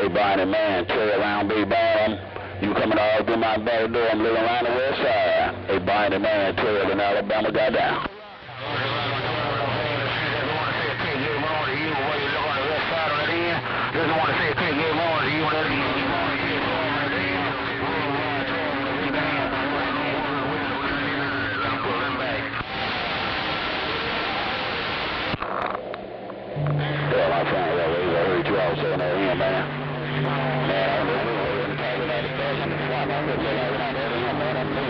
Hey, Bonnie, man, Terry around Big Bottom. You coming all through my back door. I'm living around the west side. Hey, Bonnie, man, Terry in Alabama got down. Just want to say a quick good morning to you and everything. Yeah, my friend, I heard you all saying that here, man. Man, I'm living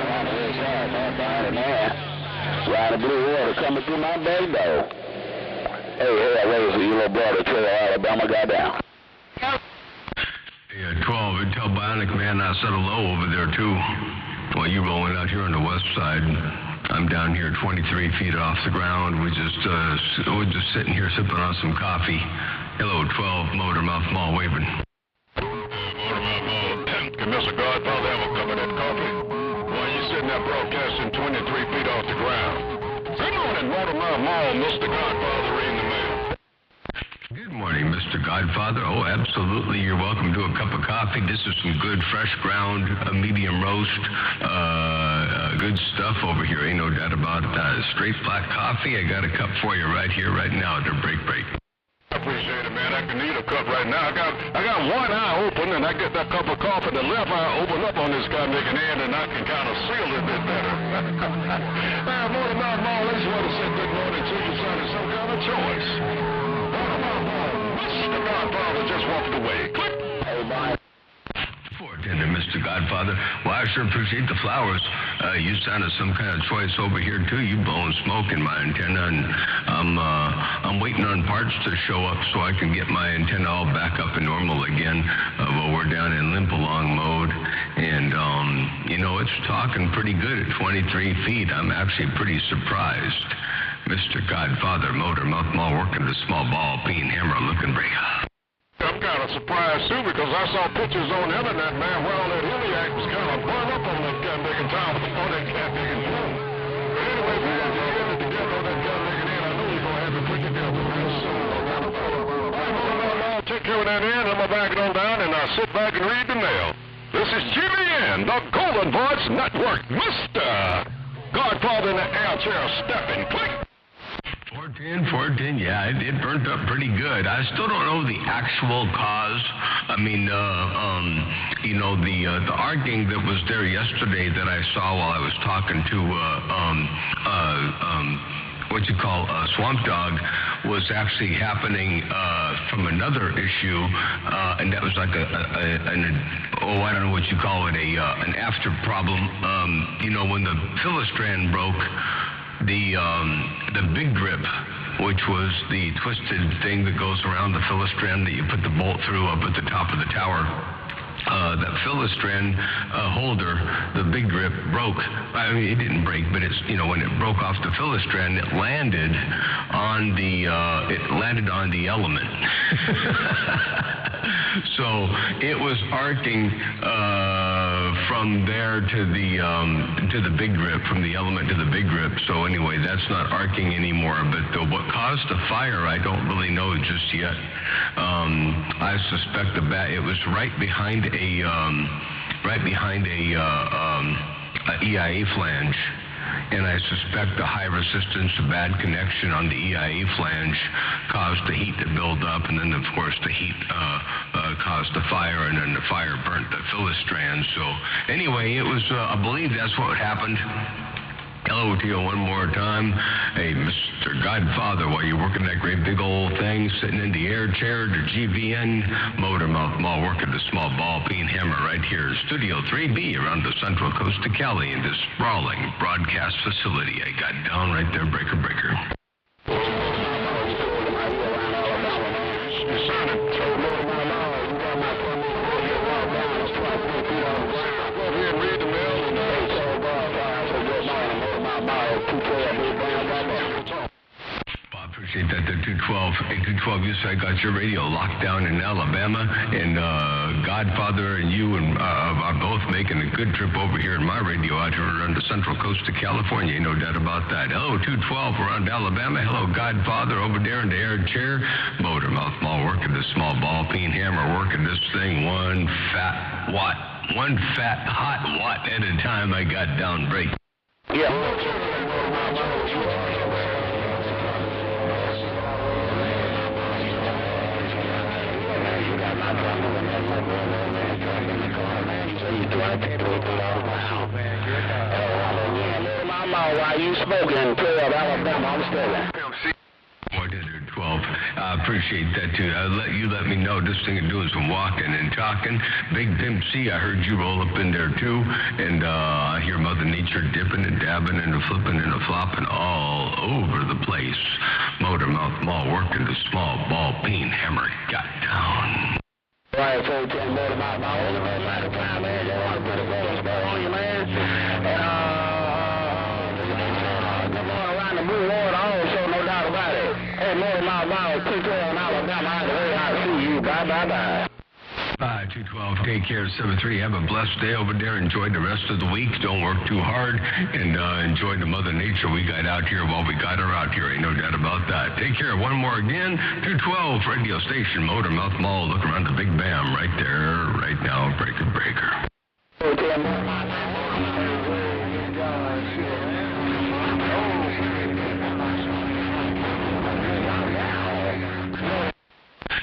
around the west side, man. Ride the blue water coming through my back door. Hey, I raised your little brother, Trey, Alabama got down. Yeah, 12, tell Bionic Man I said hello over there, too. Well, you rolling out here on the west side. I'm down here 23 feet off the ground. We're just sitting here sipping on some coffee. Hello, 12, Motormouth Mall waving. Motormouth Mall, can Mr. Godfather have a cup of that coffee? Why you sitting there broadcasting 23 feet off the ground? Good morning, Motormouth Mall, Mr. Godfather reading the mail. Good morning, Mr. Godfather. Oh, absolutely. You're welcome to a cup of coffee. This is some good, fresh ground, medium roast, good stuff over here. Ain't no doubt about it. Straight black coffee. I got a cup for you right here, right now at the break. I appreciate it, man. I can need a cup right now. I got one eye open, and I get that cup of coffee. The left eye open up on this guy making end, and I can kind of seal it a bit better. Motormouth Mall, I just want to say good morning to you, son. It's some kind of choice. Mr. Godfather just walked away. Click. Hey, bye. Tender, Mr. Godfather. Well, I sure appreciate the flowers. You sounded some kind of choice over here, too. You blowing smoke in my antenna, and I'm waiting on parts to show up so I can get my antenna all back up and normal again. Well, we're down in limp-along mode, and, it's talking pretty good at 23 feet. I'm actually pretty surprised. Mr. Godfather, Motormouth Mall, working the small ball, peen hammer, looking break. I'm kind of surprised, too, because I saw pictures on the internet, man, where all that Iliac was kind of burned up on that cat-making town, on that cat-making room. But anyway, we got to get it together on that cat-making end. I know you're going to have it put together real soon. I'll take care of that end. I'm going to back it on down, and I'll sit back and read the mail. This is GBN, the Golden Voice Network. Mr. Godfather in the air chair stepping. Click. 410, yeah, it burnt up pretty good. I still don't know the actual cause. I mean, the arcing that was there yesterday that I saw while I was talking to, Swamp Dog, was actually happening from another issue, and that was like I don't know what you call it, an after problem. When the Philistrand broke, the big grip, which was the twisted thing that goes around the Philistrand that you put the bolt through up at the top of the tower. That Philistrand holder, the big grip, broke. I mean, it didn't break, but it's when it broke off the Philistrand, it landed on the element. So it was arcing from there to the big grip, from the element to the big grip. So anyway, that's not arcing anymore. But what caused the fire, I don't really know just yet. I suspect it was right behind a EIA flange. And I suspect the high resistance, the bad connection on the EIA flange caused the heat to build up, and then, of course, the heat caused the fire, and then the fire burnt the Philistrand. So, anyway, it was, I believe that's what happened. Hello to you one more time. Hey, Mr. Godfather, while you're working that great big old thing, sitting in the air chair, the GVN, Motormouth Mall, working the small ball peen hammer right here, Studio 3B around the central coast of Cali in this sprawling broadcast facility. I got down right there, breaker. Appreciate that. 212. Hey, 212, you said I got your radio locked down in Alabama, and Godfather and you and are both making a good trip over here in my radio out here around the central coast of California. No doubt about that. Hello, 212, around Alabama. Hello, Godfather over there in the air chair. Motor Mouth Mall working this small ball peen hammer, working this thing one fat hot watt at a time. I got down break. Yeah. While you smoking, 12 Alabama, I'm still 112. I appreciate that, too. Let me know. This thing of doing some walking and talking. Big Pimp C, I heard you roll up in there, too. And I hear Mother Nature dipping and dabbing and flipping and flopping all over the place. Motor Mouth Mall working the small ball peen hammer. Got down. Right, so tell me about my own side of time, man. You want to put a roller spell on you, man. And, come on around the blue water also, no doubt about it. Hey, more than my mile, 212 in Alabama, I see you. Bye, bye, bye. 212, take care, 73. Have a blessed day over there. Enjoy the rest of the week. Don't work too hard. And enjoy the Mother Nature we got out here while we got her out here. Ain't no doubt about that. Take care. One more again. 212 radio station, Motor Mouth Mall. Look around the Big Bam right there, right now. Breaker.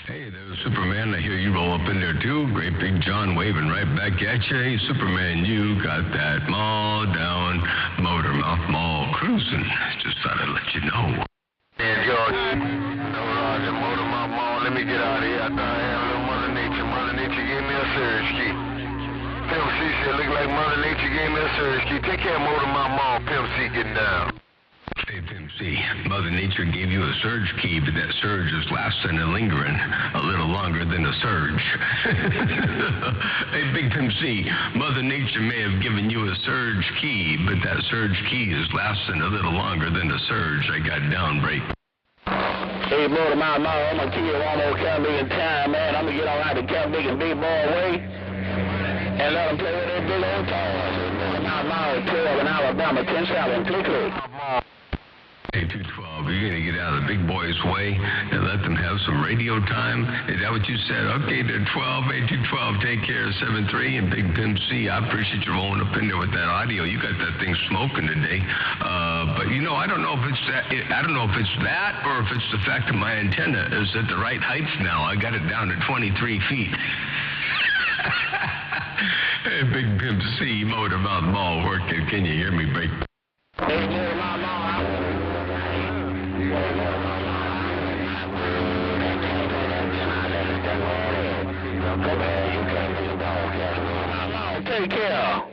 Hey, there's Superman. I hear you roll up in there, too. Great Big John waving right back at you. Hey, Superman, you got that mall down, Motor Mouth Mall cruising. Just thought I'd let you know. Hey, George. Roger, Motor Mouth Mall. Let me get out of here. I thought I had a little Mother Nature. Mother Nature gave me a surge key. Pimp C said, look like Mother Nature gave me a surge key. Take care of Motor Mouth Mall. Pimp C getting down. Hey, Pimp C, Mother Nature gave you a surge key, but that surge is lasting and lingering a little longer than a surge. Hey, Big Pimp C, Mother Nature may have given you a surge key, but that surge key is lasting a little longer than the surge. I got down break. Hey, Motor Mouth Mall, I'm going to kill one more Count Big in time, man. I'm going to get all right to Count Big and Big Boy away and let them play with their big old toys. Motor Mouth Mall, 12 in Alabama, 10-7, click. Hey, 212, you're going to get out of the big boys' way and let them have some radio time? Is that what you said? Okay, they're 12, 812, take care, 73, and Big Pimp C. I appreciate you rolling up in there with that audio. You got that thing smoking today. But, I don't know if it's that. I don't know if it's that or if it's the fact that my antenna is at the right height now. I got it down to 23 feet. Hey, Big Pimp C, Motor Mouth Mall working. Can you hear me, Big? Hey, Motor Mouth Mall. Take care.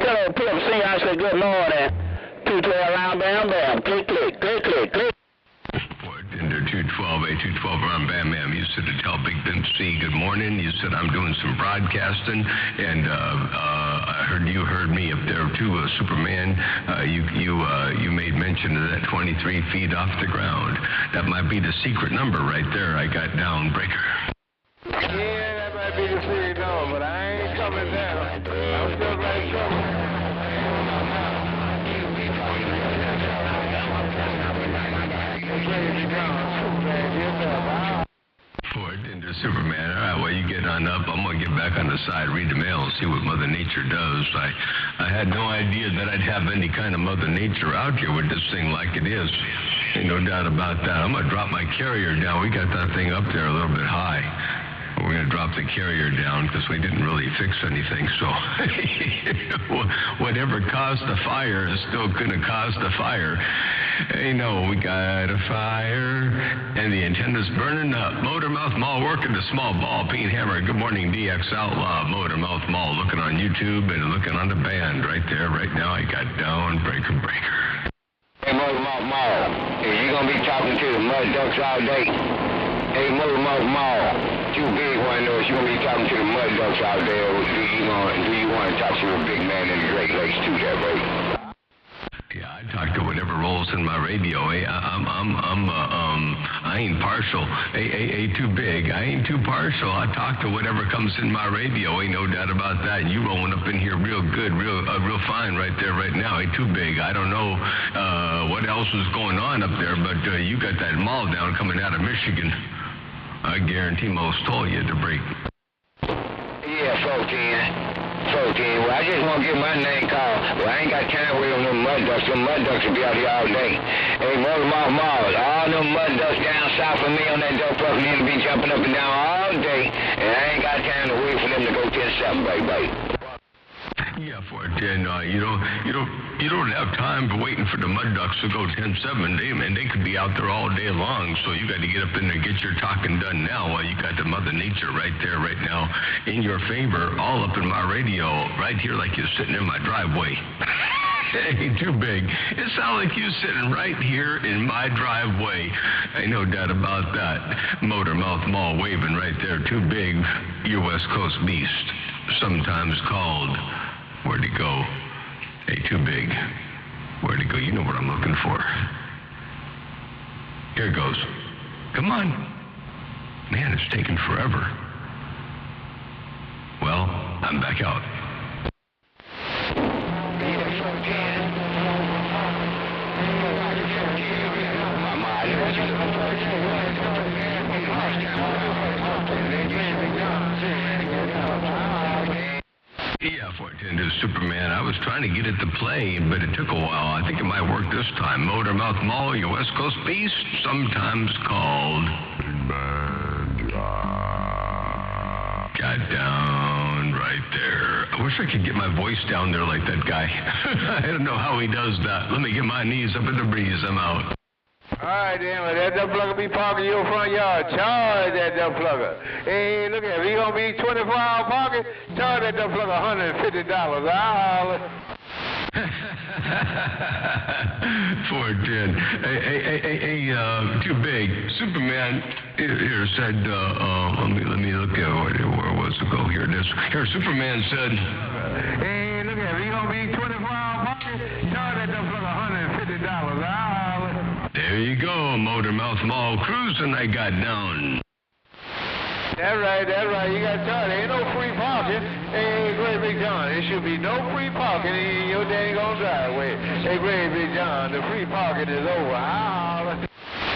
Tell old Pimp C I said good morning. 212 Alabama, click. Into 212, 812 around Bam Bam. You said to tell Big Pimp C good morning. You said I'm doing some broadcasting, and I heard you heard me up there too, Superman. You made mention of that 23 feet off the ground. That might be the secret number right there. I got down breaker. Yeah, that might be the secret number, but I ain't coming down. I'm still right coming. Ford into Superman. All right, well, you get on up. I'm going to get back on the side, read the mail, and see what Mother Nature does. I had no idea that I'd have any kind of Mother Nature out here with this thing like it is. Ain't no doubt about that. I'm going to drop my carrier down. We got that thing up there a little bit high. We're going to drop the carrier down because we didn't really fix anything. So whatever caused the fire is still going to cause the fire. Hey, no, we got a fire and the antenna's burning up. Motor Mouth Mall working the small ball peen hammer. Good morning, DX Outlaw. Motor Mouth Mall looking on YouTube and looking on the band right there. Right now, I got down breaker. Hey, Motor Mouth Mall, is you going to be talking to the mud ducks all day? Hey, Motor Mouth Mall. Too big one knows you gonna be talking to the mud ducks out there, or do you want to talk to a big man in the Great Lakes too, there, buddy? Yeah, I talk to whatever rolls in my radio. I ain't partial. Too big. I ain't too partial. I talk to whatever comes in my radio. Ain't no doubt about that. You rolling up in here real good, real fine right there, right now. Ain't too big. I don't know what else is going on up there, but you got that mall down coming out of Michigan. I guarantee most told you to break. Yeah, 14. Well, I just want to get my name called. Well, I ain't got time to wait on them mud ducks. Them mud ducks will be out here all day. Hey, Motor Mouth Mall, all them mud ducks down south of me on that dope truck need to be jumping up and down all day, and I ain't got time to wait for them to go 10-7, baby. Yeah, 410. You don't have time for waiting for the mud ducks to go 10-7. They could be out there all day long. So you got to get up in there and get your talking done now while you got the Mother Nature right there, right now, in your favor, all up in my radio, right here, like you're sitting in my driveway. Ain't too big. It sounds like you sitting right here in my driveway. Ain't no doubt about that. Motor Mouth Mall waving right there. Too big. Your West Coast beast, sometimes called. Where'd he go? Hey, too big. Where'd he go? You know what I'm looking for. Here it goes. Come on. Man, it's taking forever. Well, I'm back out. Yeah, 410 to Superman. I was trying to get it to play, but it took a while. I think it might work this time. Motor Mouth Mall, your West Coast beast, sometimes called. Got down right there. I wish I could get my voice down there like that guy. I don't know how he does that. Let me get my knees up in the breeze. I'm out. All right, then, well, that dump plugger be parking your front yard. Charge that dump plugger. Hey, look at it. If he gonna be 24-hour parking, charge that dump plugger $150. I'll 410. Hey, too big. Superman here said, let me look at where was it go? Here it is. Here, Superman said, hey, look at it. If he gonna be 24-hour parking, charge that dump plugger $150. There you go, Motor Mouth Mall cruising. I got down. That's right. You got to charge. There ain't no free parking. Hey, Great Big John, there should be no free parking in your dang on driveway. Hey, Great Big John, the free parking is over.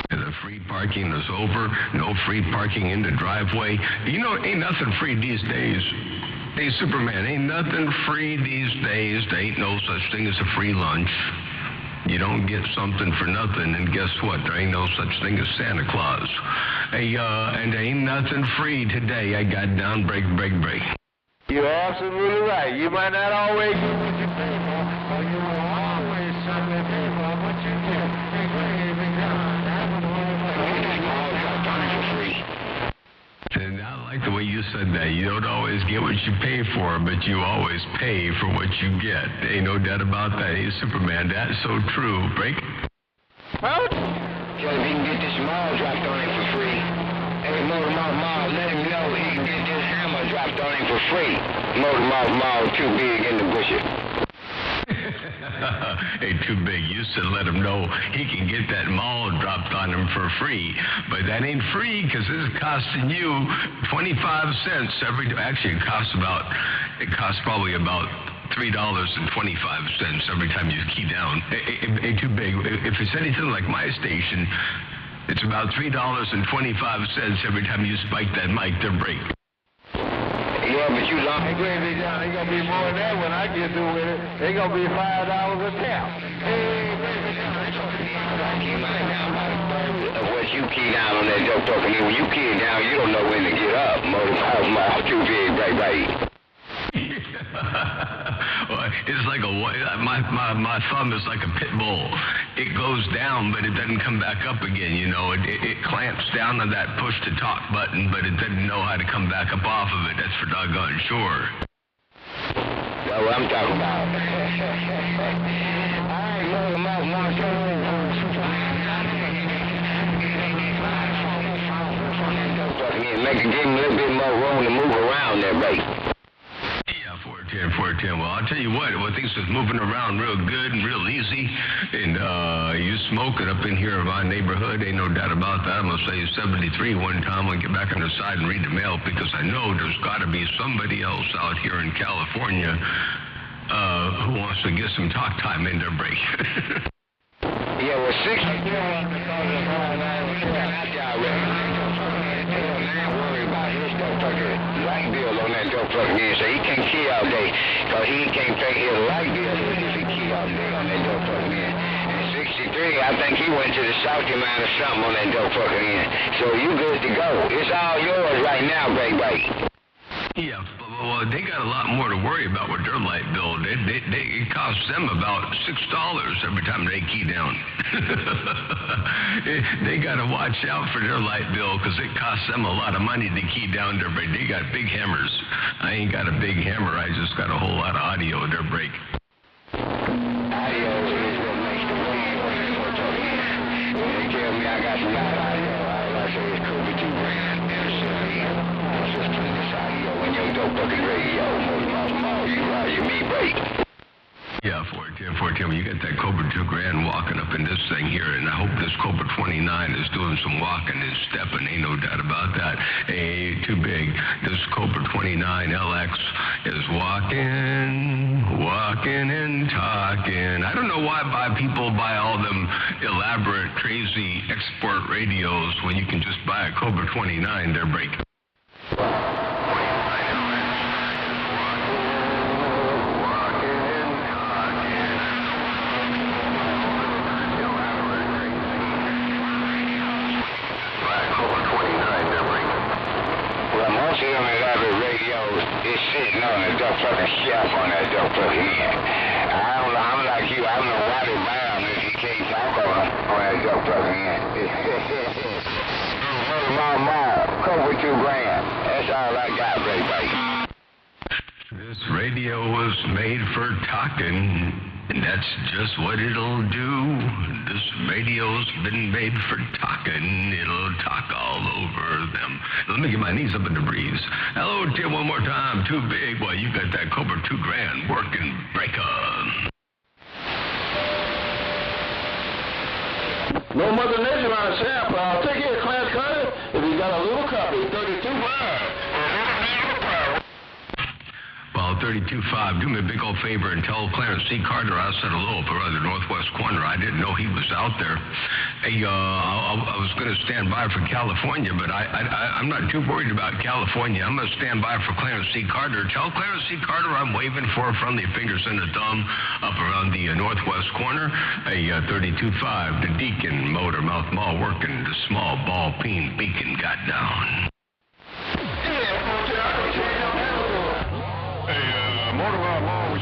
The free parking is over. No free parking in the driveway. You know, ain't nothing free these days. Hey, Superman, ain't nothing free these days. There ain't no such thing as a free lunch. You don't get something for nothing, and guess what? There ain't no such thing as Santa Claus. Hey, and there ain't nothing free today. I got down, break. You're absolutely right. You might not always get what you pay for, but you will always certainly pay for what you get. Hey, Great Big John, that's what And I like the way you said that. You don't always get what you pay for, but you always pay for what you get. Ain't no doubt about that. Hey, Superman, that's so true. Break. Well, if he can get this mall dropped on him for free. Hey, Motor Mouth Mall, let him know he can get this hammer dropped on him for free. Motor Mouth Mall, too big in the bushes. Hey, too big. You said let him know he can get that mall dropped on him for free. But that ain't free because this is costing you 25 cents every... Actually, it costs probably about $3.25 every time you key down. Hey, too big. If it's anything like my station, it's about $3.25 every time you spike that mic to break. Yeah, but you long. Hey, Great Big John, it's going to be more than that when I get through with it. It's going to be $5 a tap. Hey, Great Big John, it's going to be of what you key down on that dope talking. When you key down, you don't know when to get up. Motor Mouth, too big, right. Well, it's like my thumb is like a pit bull. It goes down, but it doesn't come back up again. You know, it clamps down on that push to talk button, but it doesn't know how to come back up off of it. That's for doggone sure. That's what I'm talking about. All right, Motor Mouth, give him a little bit more room to move around there, right? 410. Tim. Well, I'll tell you what things is moving around real good and real easy. And you smoking up in here in my neighborhood, ain't no doubt about that. I'm going to say 73 one time. I'll get back on the side and read the mail because I know there's got to be somebody else out here in California who wants to get some talk time in their break. Yeah, well, 60. Light bill on that dope fucking end, so he can't key all day, because he can't pay his light bill if he key all day on that dope fucking end. And 63, I think he went to the Southie mine or something on that dope fucking end. So you good to go. It's all yours right now, baby. Yeah, well, they got a lot more to worry about with their light bill. It costs them about $6 every time they key down. They got to watch out for their light bill because it costs them a lot of money to key down their break. They got big hammers. I ain't got a big hammer. I just got a whole lot of audio in their break. Audio is what makes the radio. They tell me I got some bad audio. All I say is cool with $2 grand. When your dope fucking radio, you ride your me break. Yeah, 410, you got that Cobra 2 Grand walking up in this thing here, and I hope this Cobra 29 is doing some walking and stepping, ain't no doubt about that. Hey, too big. This Cobra 29 LX is walking and talking. I don't know why people buy all them elaborate, crazy export radios when you can just buy a Cobra 29, they're break. It's sitting on the dope fucking shelf on that dope fucking end. I don't know, I'm like you, I don't know why they buy them if you can't talk on that dope fucking end. Cobra 2 Grand. That's all I got, baby. This radio was made for talking, and that's just what it'll do. This radio's been made for talking. It'll talk all over them. Let me get my knees up in the breeze. Hello, Tim, one more time. Too big. Well, you got that Cobra 2 Grand working breaker. No Mother Nature on the sample. I'll take it, Clarence Carter, if you got a little copy, 32.5. Well, 32.5, do me a big old favor and tell Clarence C. Carter outside of Lowell, around the northwest corner. I didn't know he was out there. Hey, I was going to stand by for California, but I'm not too worried about California. I'm going to stand by for Clarence C. Carter. Tell Clarence C. Carter I'm waving for friendly fingers and a thumb up around the northwest corner. Hey, 32.5, the Deacon Motor Mouth Mall working. The small ball peen beacon got down. Hey, Motor Mouth Mall.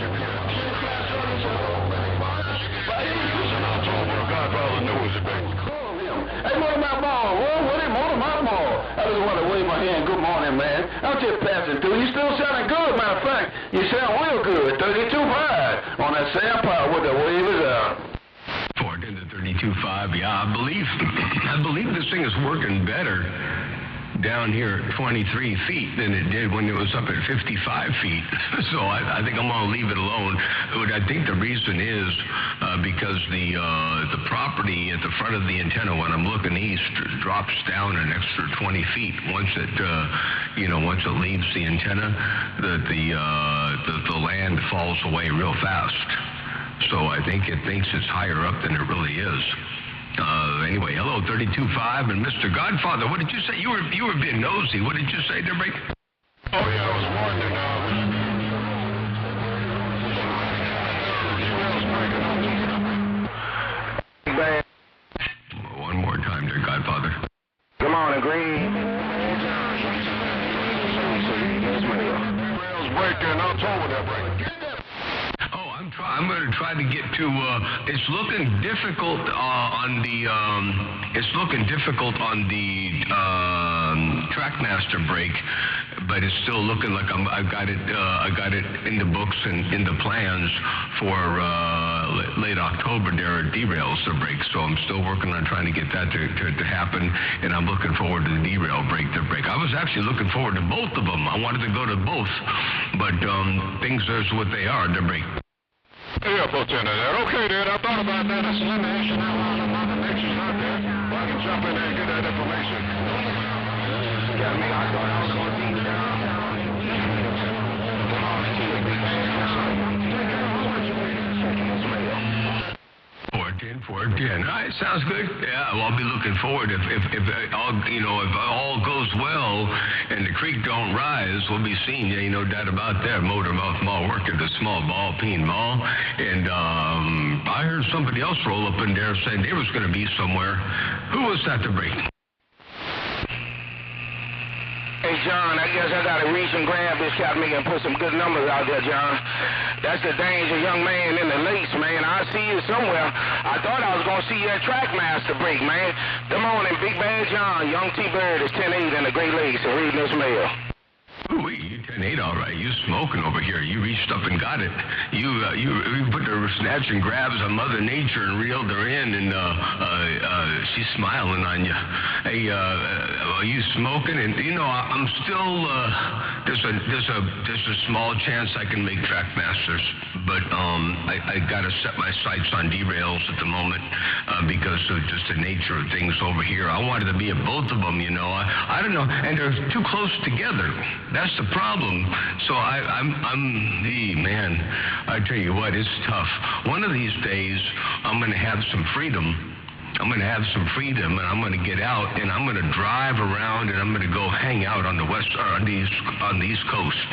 What is Motor Mouth Mall? I just want to wave my hand. Good morning, man. I'm just passing through. You still sounding good, matter of fact. You sound real good. 32.5 on that sample with the wavers out. 32.5, yeah, I believe this thing is working better down here at 23 feet than it did when it was up at 55 feet. So I think I'm going to leave it alone. But I think the reason is because the property at the front of the antenna, when I'm looking east, drops down an extra 20 feet once it leaves the antenna. The land falls away real fast. So I think it thinks it's higher up than it really is. Anyway, hello, 32.5, and Mr. Godfather, what did you say? You were being nosy. What did you say there, Break? Oh, yeah, I was wondering, One more time there, Godfather. Come on, Green. Rails breaking, I'll tow with that break. I'm going to try to get to. It's looking difficult on the Trackmaster break, but it's still looking like I got it in the books and in the plans for late October. There are derails to break, so I'm still working on trying to get that to happen, and I'm looking forward to the derail break to break. I was actually looking forward to both of them. I wanted to go to both, but things are what they are, the break. Yeah, Lieutenant. Okay, then. I thought about that. I said, let me ask you now while I'm on the next out there. Well, I can jump in there and get that information. Yeah, me, I thought I was going to see you down. 410. All right, sounds good. Yeah, well, I'll be looking forward if all goes well and the creek don't rise, we'll be seeing you. No doubt about that. Motor Mouth Mall working the small ball peen mall, and I heard somebody else roll up in there saying they was going to be somewhere. Who was that to break? Hey, John, I guess I got to reach and grab this cat and put some good numbers out there, John. That's the danger, young man in the lakes, man. I see you somewhere. I thought I was going to see you at Trackmaster break, man. Good morning, Big Bad John. Young T-Bird is 10-8 in the Great Lakes and reading this mail. Ooh, you 10-8, all right. You smoking over here. You reached up and got it. You put the snatch and grabs on Mother Nature and reeled her in, and she's smiling on you. Hey, are you smoking? And I'm still there's a small chance I can make Trackmasters, but I got to set my sights on derails at the moment because of just the nature of things over here. I wanted to be at both of them, I don't know, and they're too close together. That's the problem. So man, I tell you what, it's tough. One of these days, I'm going to have some freedom. I'm going to have some freedom, and I'm going to get out, and I'm going to drive around, and I'm going to go hang out on the East Coast.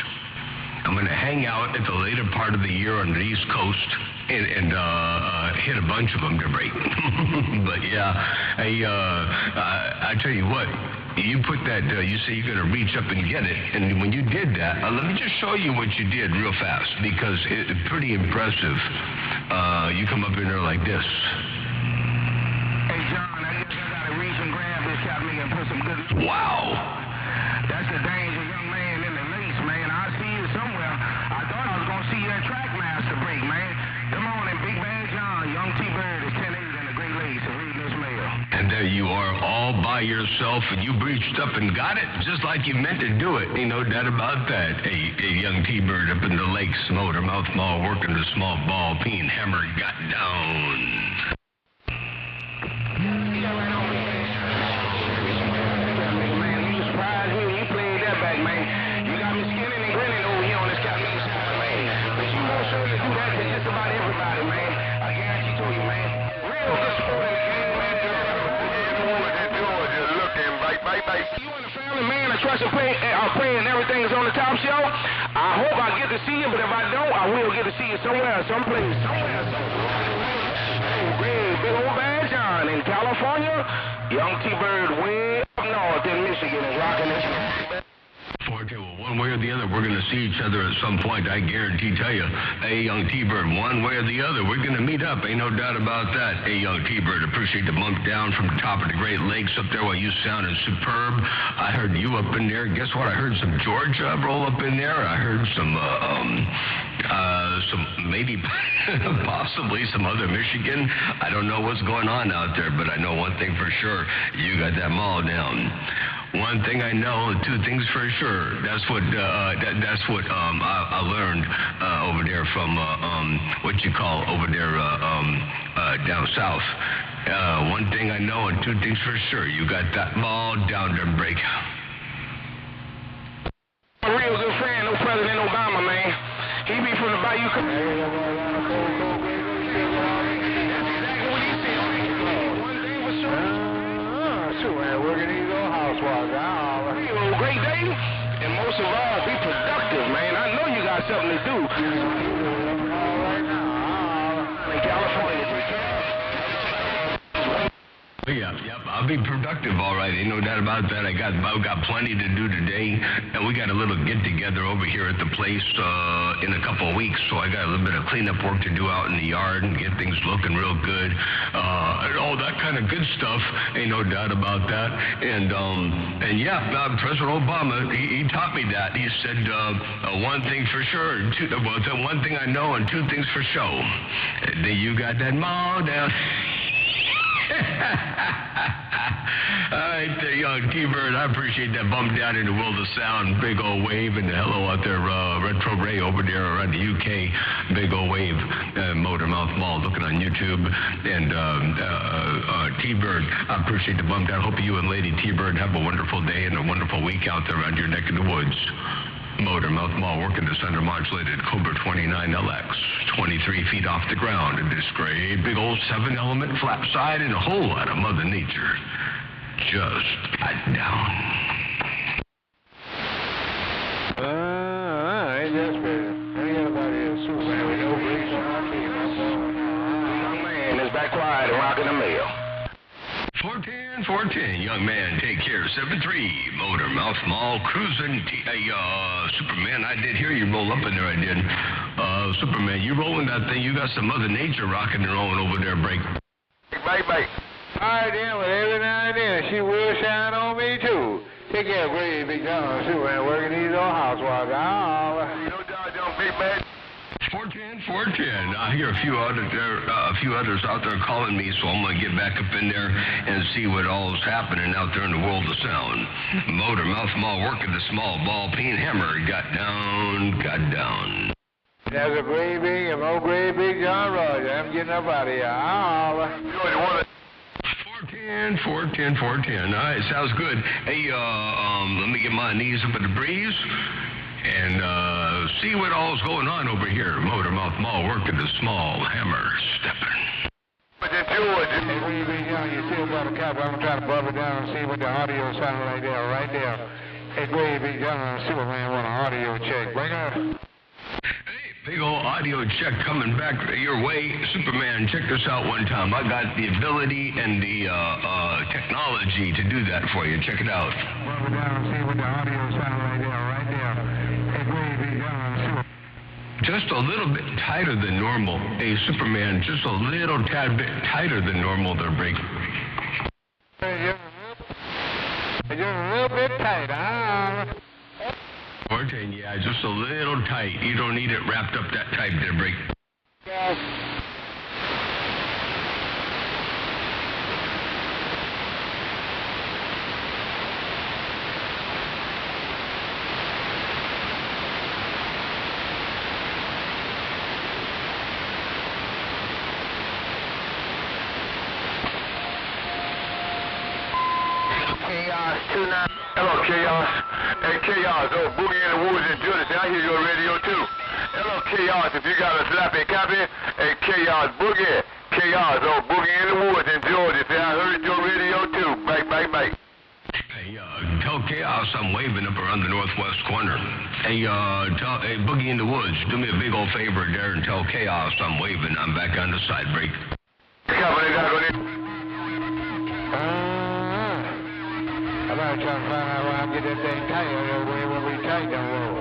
I'm going to hang out at the later part of the year on the East Coast and hit a bunch of them to break. But yeah, I tell you what. You put that, you say you're going to reach up and get it. And when you did that, let me just show you what you did real fast, because it's pretty impressive. You come up in there like this. Hey, John, I guess I got to reach and grab this cat and put some good... Wow. That's the danger, young man in the lakes, man. I see you somewhere. I thought I was going to see you at Trackmaster break, man. Good morning, Big Bad John. Young T-Bird is 10-8 in the Great Lakes and reading this mail. And there you are, all by yourself, and you reached up and got it just like you meant to do it. Ain't no doubt about that. A young T-Bird up in the lakes, Motor Mouth Mall, working the small ball peen hammer, got down. Man, you surprised me when you played that back, man. You got me skinning and grinning over here on this Cat Meeting side, man. But you more sure to do that than just about everybody, man. I guarantee to you, man. Real good sport in the game, man. Bye. You and the family, man, I trust you praying everything is on the top shelf. I hope I get to see you, but if I don't, I will get to see you somewhere, someplace. Big old Bad John in California. Young T-Bird way up north in Michigan is rocking this. Okay, well, one way or the other, we're going to see each other at some point. I guarantee tell you. Hey, young T-Bird, one way or the other, we're going to meet up. Ain't no doubt about that. Hey, young T-Bird, appreciate the bump down from the top of the Great Lakes up there while you sounded superb. I heard you up in there. Guess what? I heard some Georgia roll up in there. I heard some maybe possibly some other Michigan. I don't know what's going on out there, but I know one thing for sure. You got that mall down. One thing I know, two things for sure. That's what I learned over there from what you call over there down south. One thing I know and two things for sure. You got that ball down there, break. A real good friend, no President Obama, man. He be from the Bayou. That's exactly what he said. One thing for sure. Sure, man, working these old housewives. Great day, and most of all, be productive, man. I know you got something to do. Right now. In California. Yep, I'll be productive, all right. Ain't no doubt about that. I've got plenty to do today, and we got a little get-together over here at the place in a couple of weeks, so I got a little bit of cleanup work to do out in the yard and get things looking real good, and all that kind of good stuff. Ain't no doubt about that. And yeah, President Obama, he taught me that. He said one thing for sure, one thing I know and two things for show. You got that mall down. All right, there, young T-Bird. I appreciate that bump down in the world of sound. Big old wave, and hello out there, Retro Ray over there around the UK. Big old wave, Motormouth Mall, looking on YouTube. And T-Bird, I appreciate the bump down. Hope you and Lady T-Bird have a wonderful day and a wonderful week out there around your neck of the woods. Motormouth Mall working the center modulated Cobra 29LX, 23 feet off the ground in this great big old 7-element flap side and a whole lot of Mother Nature. Just got down. Ain't that better? Ain't anybody else Superman with no brakes on our team. Young man is back quiet and rocking the mill. 410, young man, take care. 73, Motormouth Mall, cruising. Superman, I did hear you roll up in there, I did. Superman, you rolling that thing, you got some Mother Nature rocking and rolling over there, break. Bye. All right, then, but every now and then, she will shine on me, too. Take care, Grady Big John, Superman, working these old housewives. You know, John, Big Man. 410. I hear a few others out there calling me, so I'm gonna get back up in there and see what all is happening out there in the world of sound. Motormouth Mall working the small ball peen hammer. Got down. That's a great big and more great big John Roger. I'm getting up out of here. 410. All right, sounds good. Hey, let me get my knees up in the breeze and see what all's going on over here. Motormouth Mall working the small hammer stepping. But then George, hey, Grady Big John, you still got a cap. I'm trying to bubble down and see what the audio sounds like there, right there. Hey, Grady Big John, Superman want an audio check. Bring her. Big old audio check coming back your way. Superman, check this out one time. I got the ability and the technology to do that for you. Check it out. Bubble down and see what the audio sounds like there, right there. Hey, Grady Big John, Superman. Just a little bit tighter than normal. Hey, Superman, just a little tad bit tighter than normal there, break. Just a little bit tight, huh? 410, yeah, just a little tight. You don't need it wrapped up that tight there, break. Yes. Chaos 29. Hello, Chaos. Hey, Chaos, oh, Boogie in the Woods in Georgia. I hear your radio, too. Hello, Chaos, if you got a slappy copy. Hey, Chaos, Boogie. Chaos, oh, Boogie in the Woods in Georgia. I heard your radio, too. Bye. Hey, tell Chaos I'm waving up around the northwest corner. Hey, Boogie in the Woods, do me a big old favor there and tell Chaos I'm waving. I'm back on the side break. I'm trying to find out where I can get that thing tight over there when we tight the road.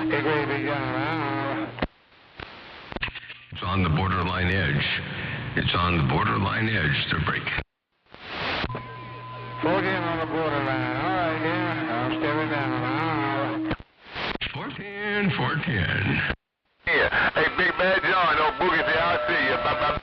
Hey, Grady Big John, It's on the borderline edge. It's on the borderline edge to break. 14 on the borderline. All right, yeah. I'll step it down. 410. Yeah. Hey, Big Bad John, oh, Boogie, say I'll see you. Bye.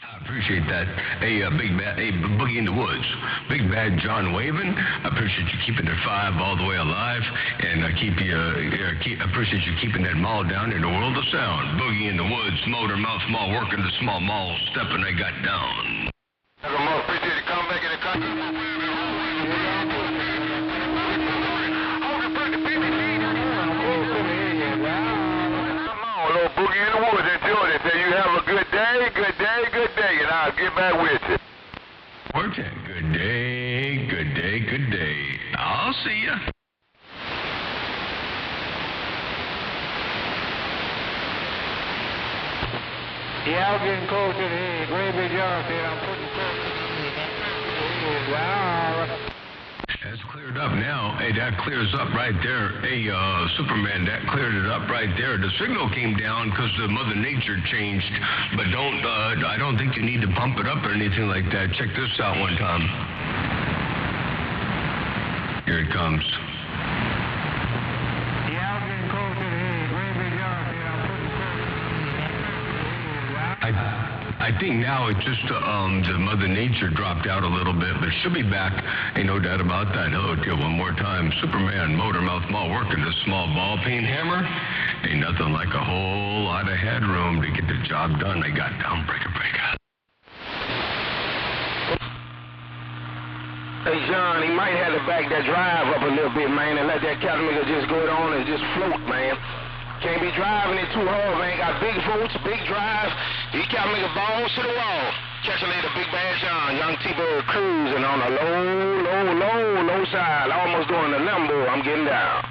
I appreciate that. Hey, Boogie in the Woods. Big Bad John waving. I appreciate you keeping the 5 all the way alive, and I appreciate you keeping that mall down in the world of sound. Boogie in the Woods, Motormouth Mall, working the small mall, stepping. I got down. I appreciate you coming back in the country. Little Boogie in the Woods in Georgia. Say you have a good day, and I'll get back with you. 410, good day. I'll see ya. Yeah, I'm getting close to the end. Grady Big John said I'm putting close to the end. That's cleared up now. Hey, that clears up right there. Hey, Superman, that cleared it up right there. The signal came down because the Mother Nature changed, but I don't think you need to bump it up or anything like that. Check this out one time. Here it comes. Yeah, I'm getting close to the end. Grady Big John said I'm putting close to the end. I I think now it's just the Mother Nature dropped out a little bit, but she'll be back. Ain't no doubt about that. Hello to you one more time. Superman, Motor Mouth Mall, working this small ball peen hammer. Ain't nothing like a whole lot of headroom to get the job done. They got downbreaker breaker. Hey, John, he might have to back that drive up a little bit, man, and let that Cattlemaker just go on and just float, man. Can't be driving it too hard, man. Got big votes, big drive. He Cattlemaker balls to the wall. Catch you later, Big Bad John. Young T-Bird cruising on a low side. Almost doing the limbo. I'm getting down.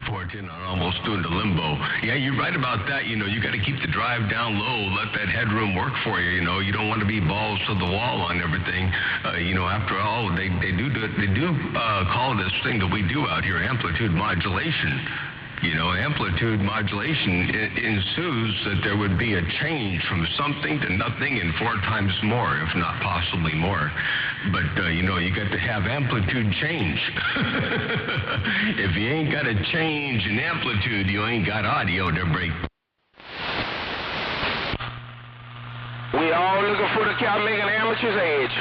14, I'm almost doing the limbo. Yeah, you're right about that. You know, you got to keep the drive down low, let that headroom work for you. You know, you don't want to be balls to the wall on everything. You know, after all, they do call this thing that we do out here amplitude modulation. You know, amplitude modulation ensues that there would be a change from something to nothing and 4 times more, if not possibly more. But, you know, you got to have amplitude change. If you ain't got a change in amplitude, you ain't got audio to break. We all looking for the Cattlemaker amateur's edge.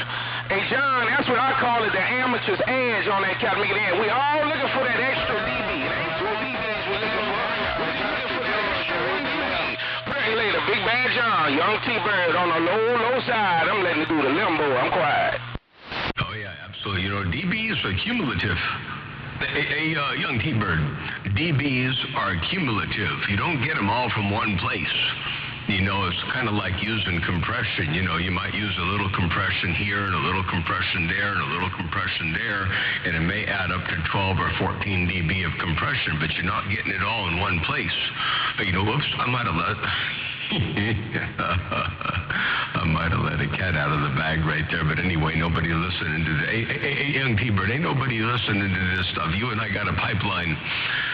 Hey, John, that's what I call it, the amateur's edge on that Cattlemaker edge. We all looking for that extra dB. Later, Big Bad John, Young T-Bird on the low side. I'm letting you do the limbo. I'm quiet. Oh, yeah, absolutely. You know, DBs are cumulative. Hey, Young T-Bird, DBs are cumulative. You don't get them all from one place. You know, it's kind of like using compression. You know, you might use a little compression here and a little compression there and a little compression there, and it may add up to 12 or 14 dB of compression, but you're not getting it all in one place. You know, whoops, I might have let a cat out of the bag right there, but anyway, nobody listening to this. Hey, Young T-Bird, ain't nobody listening to this stuff. You and I got a pipeline.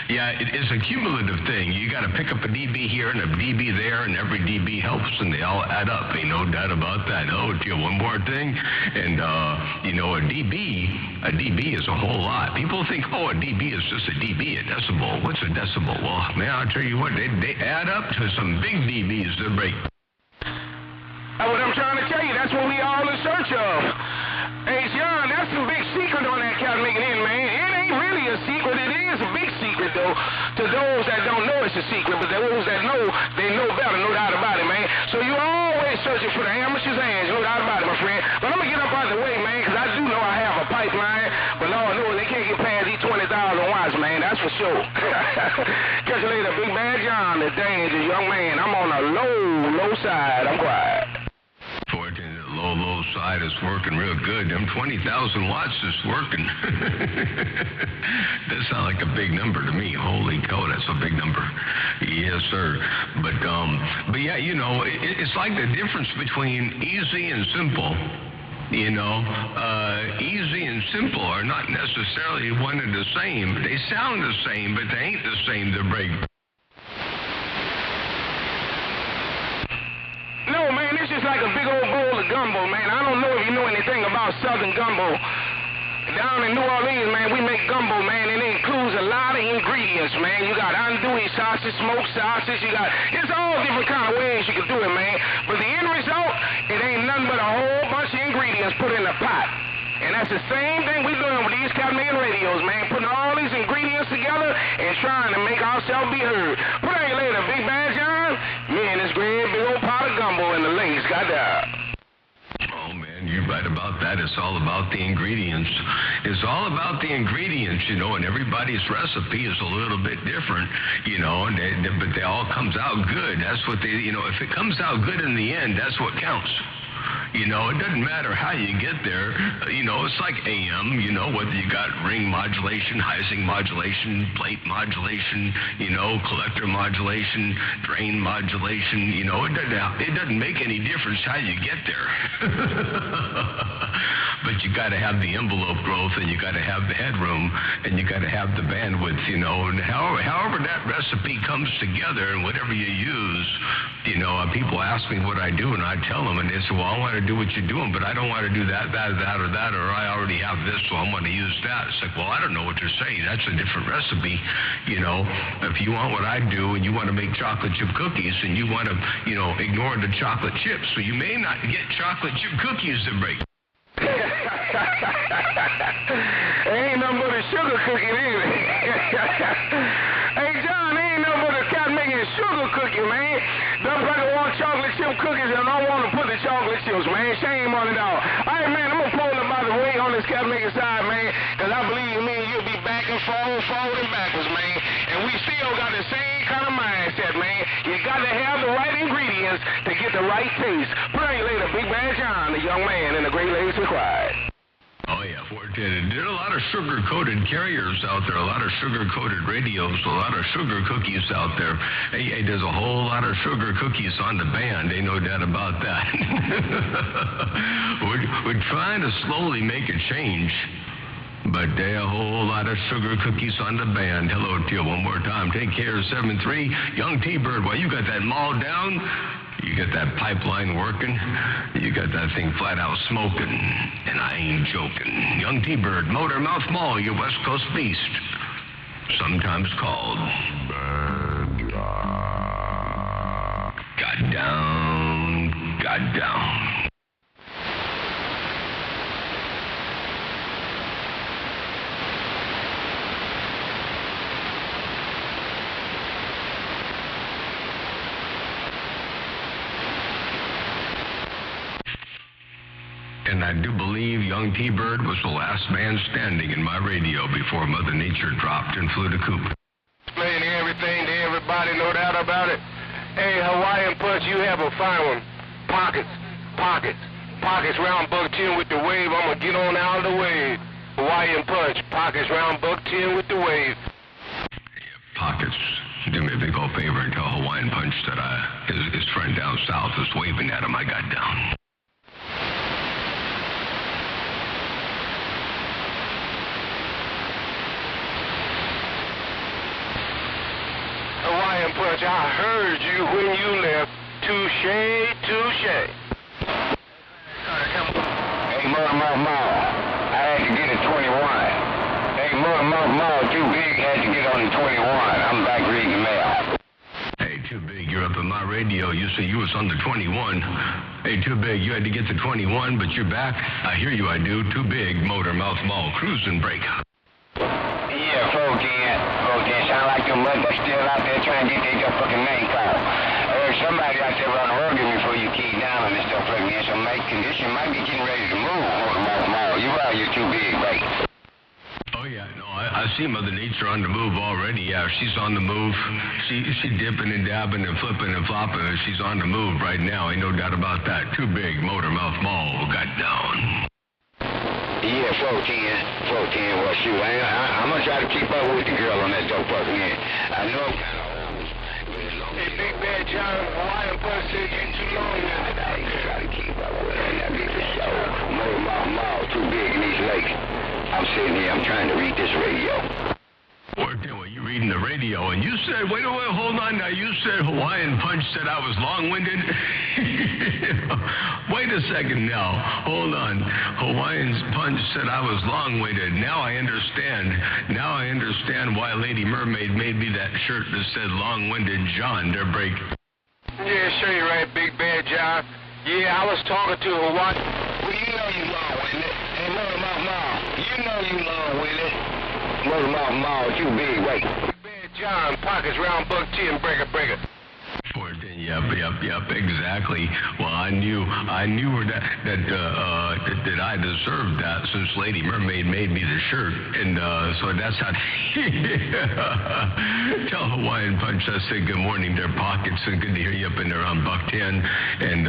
Yeah, it is a cumulative thing. You got to pick up a dB here and a dB there, and every dB helps, and they all add up. Ain't no doubt about that. Oh, to you, one more thing, and you know, a dB is a whole lot. People think, oh, a dB is just a dB, a decibel. What's a decibel? Well, man, I'll tell you what, they add up to some big dBs to break. That's what I'm trying to tell you. That's what we all in search of. Hey, John, that's some big secret on that Cattlemaker end, man. It ain't really a secret. It is a big secret, though, to those that don't know it's a secret, but those that know, they know better, no doubt about it, man. So you always searching for the amateur's edge, no doubt about it, my friend. But I'm going to get up out of the way, man, because I do know I have a pipeline, but Lord knows they can't get past these 20,000 watts, man. That's for sure. Catch you later, Big Bad John, the danger, young man. I'm on a low side. I'm quiet. Low side is working real good. Them 20,000 watts is working. That sounds like a big number to me. Holy cow, that's a big number. Yes, sir. But yeah, you know, it's like the difference between easy and simple. You know, easy and simple are not necessarily one and the same. They sound the same, but they ain't the same to break. No, man, it's just like a big old bowl of gumbo, man. I don't know if you know anything about Southern gumbo. Down in New Orleans, man, we make gumbo, man, and it includes a lot of ingredients, man. You got andouille sausage, smoked sausage, it's all different kind of ways you can do it, man. But the end result, it ain't nothing but a whole bunch of ingredients put in a pot. And that's the same thing we're doing with these Cattlemaker radios, man. Putting all these ingredients together and trying to make ourselves be heard. Put on later, Big Bad John. Me and this great big old pot of gumbo in the lakes got down. Oh, man, you're right about that. It's all about the ingredients. It's all about the ingredients, you know, and everybody's recipe is a little bit different, you know, but they all comes out good. That's what they, you know, if it comes out good in the end, that's what counts. You know, it doesn't matter how you get there. You know, it's like AM, you know, whether you got ring modulation, Heising modulation, plate modulation, you know, collector modulation, drain modulation, you know, it doesn't make any difference how you get there. but you got to have the envelope growth, and you got to have the headroom, and you got to have the bandwidth, you know. And however that recipe comes together, and whatever you use, you know, people ask me what I do, and I tell them, and they say, well, I want to do what you're doing, but I don't want to do that, or I already have this, so I'm going to use that. It's like, well, I don't know what you're saying. That's a different recipe, you know. If you want what I do, and you want to make chocolate chip cookies, and you want to, you know, ignore the chocolate chips, so you may not get chocolate chip cookies to break. Ain't nothing but a sugar cookie, is it? Hey, John, ain't nothing but a cat making a sugar cookie, man. Them brother want chocolate chip cookies, and I want to put the chocolate chips, man. Shame on it all. All right, man, I'm going to pull up by the way on this cat making side, man, because I believe me and you'll be back and forward and backwards, man. And we still got the same kind of mindset, man. You got to have the right ingredients to get the right taste. Pray later, Big Bad John, the young man, and the Great Lakes required. Oh, yeah, 410. There are a lot of sugar-coated carriers out there, a lot of sugar-coated radios, a lot of sugar cookies out there. Hey, there's a whole lot of sugar cookies on the band, ain't no doubt about that. We're trying to slowly make a change, but there are a whole lot of sugar cookies on the band. Hello to you one more time. Take care, 7-3. Young T-Bird, while you got that mall down, you got that pipeline working, you got that thing flat out smoking, and I ain't joking. Young T-Bird, Motor Mouth Mall, your West Coast beast, sometimes called Got Down, Got Down. And I do believe young T-Bird was the last man standing in my radio before Mother Nature dropped and flew the coop. Explaining everything to everybody, no doubt about it. Hey, Hawaiian Punch, you have a fine one. Pockets round buck 10 with the wave. I'm going to get on out of the wave. Hawaiian Punch, pockets round buck 10 with the wave. Pockets, do me a big old favor and tell Hawaiian Punch that his friend down south is waving at him. I got down. Hawaiian Punch, I heard you when you left. Touche. Hey, Mama, I had to get a 21. Hey, Mama, too big, had to get on the 21. I'm back reading mail. Hey, Too Big, you're up in my radio. You say you was on the 21. Hey, Too Big, you had to get the 21, but you're back. I hear you, I do. Too Big, Motor Mouth Mall, cruising break. Yeah, 410, sound like them mothers still out there trying to get their fucking name called. I heard somebody out there running around me before you keyed down and stuff like that, so my condition might be getting ready to move. You're too big, right? Oh, yeah, no, I see Mother Nature on the move already. Yeah, she's on the move. She dipping and dabbing and flipping and flopping, and she's on the move right now. Ain't no doubt about that. Too Big, Motor Mouth Mall, got down. Yeah, 410. Well, shoot, I'm going to try to keep up with the girl on that dope fucking end. I know I'm kind of old. Hey, Big Bad John, Hawaiian Punch said you too long. I ain't trying to keep up with her. That be for sure. Motor Mall, too big in these lakes. I'm sitting here, I'm trying to read this radio. Well, you reading the radio, and you said, wait, hold on now. You said Hawaiian Punch said I was long-winded? Wait a second now. Hold on. Hawaiian Punch said I was long-winded. Now I understand why Lady Mermaid made me that shirt that said long-winded John. They're break. Yeah, sure you're right, Big Bad John. Yeah, I was talking to Hawaii. Well, you know you long-winded. Hey, Motor Mall, you know you long-winded. Motor Mall, too big, wait. Big Bad John, pockets round buck 10, breaker. 410, yep, exactly. Well, I knew that I deserved that since Lady Mermaid made me the shirt, and so that's how. Tell Hawaiian Punch I said good morning, their pockets, and good to hear you up in there on buck 10. And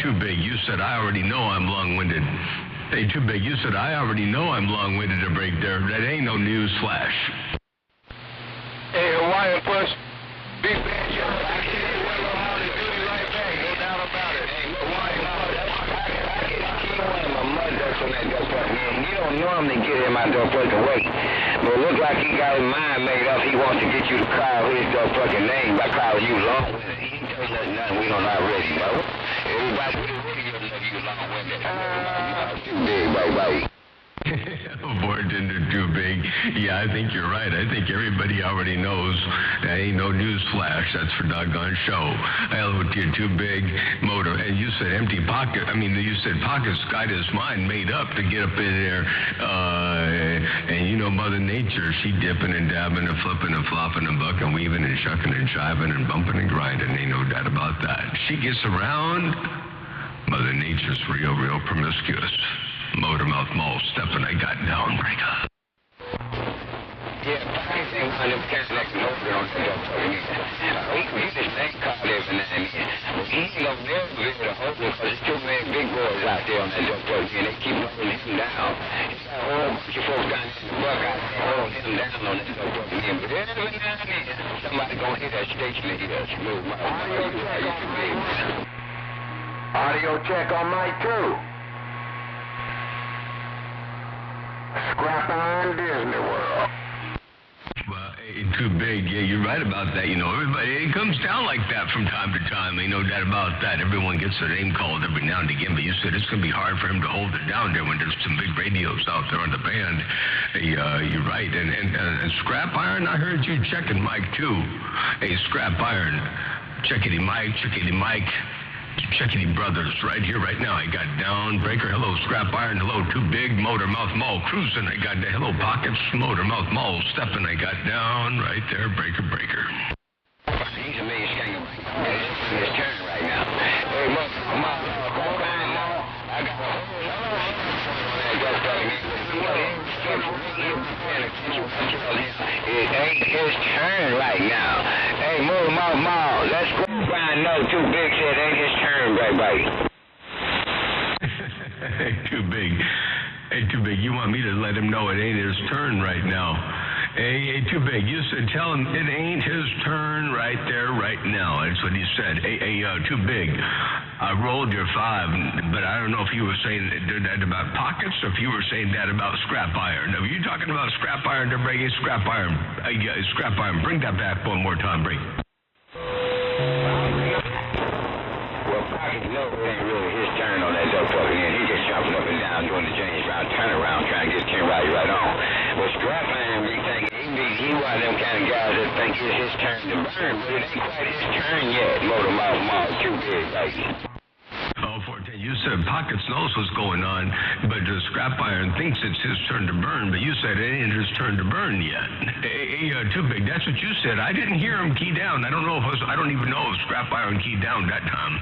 Too Big, you said I already know I'm long-winded. Hey, Too Big, you said I already know I'm long-winded to break there. That ain't no news flash. Hey, Hawaiian Punch, Big Bad John, I can't well know how to do it right back, no doubt about it. Hey, Hawaiian Punch, I can keep on my mud ducks on that duck. don't normally get in my fucking way. But it looks like he got his mind made up. He wants to get you to call his fucking name by calling you long-winded. He ain't telling us nothing we don't already know. Everybody with the radio know you long-winded. Too big, baby. Bartender too big. Yeah, I think you're right. I think everybody already knows. That ain't no news flash. That's for doggone show. Hello to you, too big motor. And you said empty pocket. I mean, you said pockets got his mind made up to get up in there. And you know Mother Nature, she dipping and dabbing and flipping and flopping and bucking, weaving and shucking and jiving and bumping and grinding. Ain't no doubt about that. She gets around. Mother Nature's real promiscuous. Motormouth Mole stepping, I got down, breaker. Yeah, I think one of them cats like an over on the he just thank God every now and then. But he ain't gonna never be able to hold it because there's too many big boys out there on that dope and they keep holding him down. He's got a whole bunch of folks down in the buck out there holding him down on that dope again. But every now and then, somebody gonna hit that station and hear smooth my audio check on mic 2. Scrap Iron Disney World. Well, too big. Yeah, you're right about that. You know, everybody, it comes down like that from time to time. Ain't no doubt about that. Everyone gets their name called every now and again, but you said it's going to be hard for him to hold it down there when there's some big radios out there on the band. You're right. And Scrap Iron, I heard you checking Mike, too. Hey, Scrap Iron, checkity Mike. Checkity Brothers, right here, right now. I got down, breaker, hello, Scrap Iron, hello, too big, Motormouth Mall, cruising, I got the hello, pockets, Motormouth Mall, stepping, I got down, right there, breaker. He's a million skank. It's his turn right now. Hey, Motormouth Mall, I got it ain't his turn right now. Hey, Motormouth Mall, let's go find no too big said ain't his turn, baby. Hey, too big, you want me to let him know it ain't his turn right now. Hey, too big, you said tell him it ain't his turn right there, right now. That's what he said. Hey, too big. I rolled your 5, but I don't know if you were saying that about pockets or if you were saying that about Scrap Iron. Now, were you talking about Scrap Iron to break? Scrap Iron. Scrap Iron. Bring that back one more time, break. Well, Pockets knows it ain't really his turn on that dope fucking end. He just jumping up and down doing the James Brown turnaround trying to get Ken Riley right on. But Scrap Iron be thinking he one of them kind of guys that think it's his turn to burn, but it ain't quite his turn yet. Motormouth Mall, too big, baby. Oh, 14. You said Pockets knows what's going on, but the Scrap Iron thinks it's his turn to burn, but you said it ain't his turn to burn yet. Hey, too big. That's what you said. I didn't hear him key down. I don't even know if Scrap Iron keyed down that time.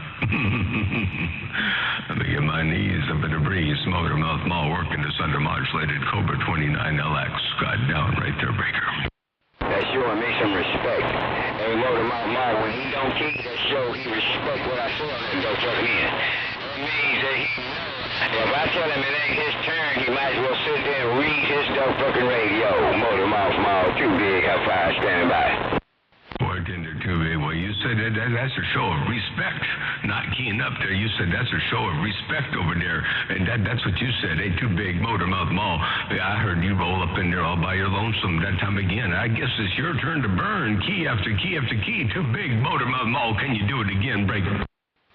Let me get my knees up in the breeze. Motormouth Mall working this undermodulated Cobra 29LX. God down right there, breaker. That's showing me some respect. Hey, Motormouth Mall, when he don't key, that show he respect what I saw and don't fucking in. It means that he knows. If I tell him it ain't his turn, he might as well sit there and read his dope fucking radio. Motormouth Mall, too big, have fire, stand by. Bartender, too big. Well, you said that's a show of respect. Not keying up there. You said that's a show of respect over there. And that's what you said. Hey, too big, Motormouth Mall. I heard you roll up in there all by your lonesome that time again. I guess it's your turn to burn. Key after key after key. Too big, Motormouth Mall. Can you do it again, breaker?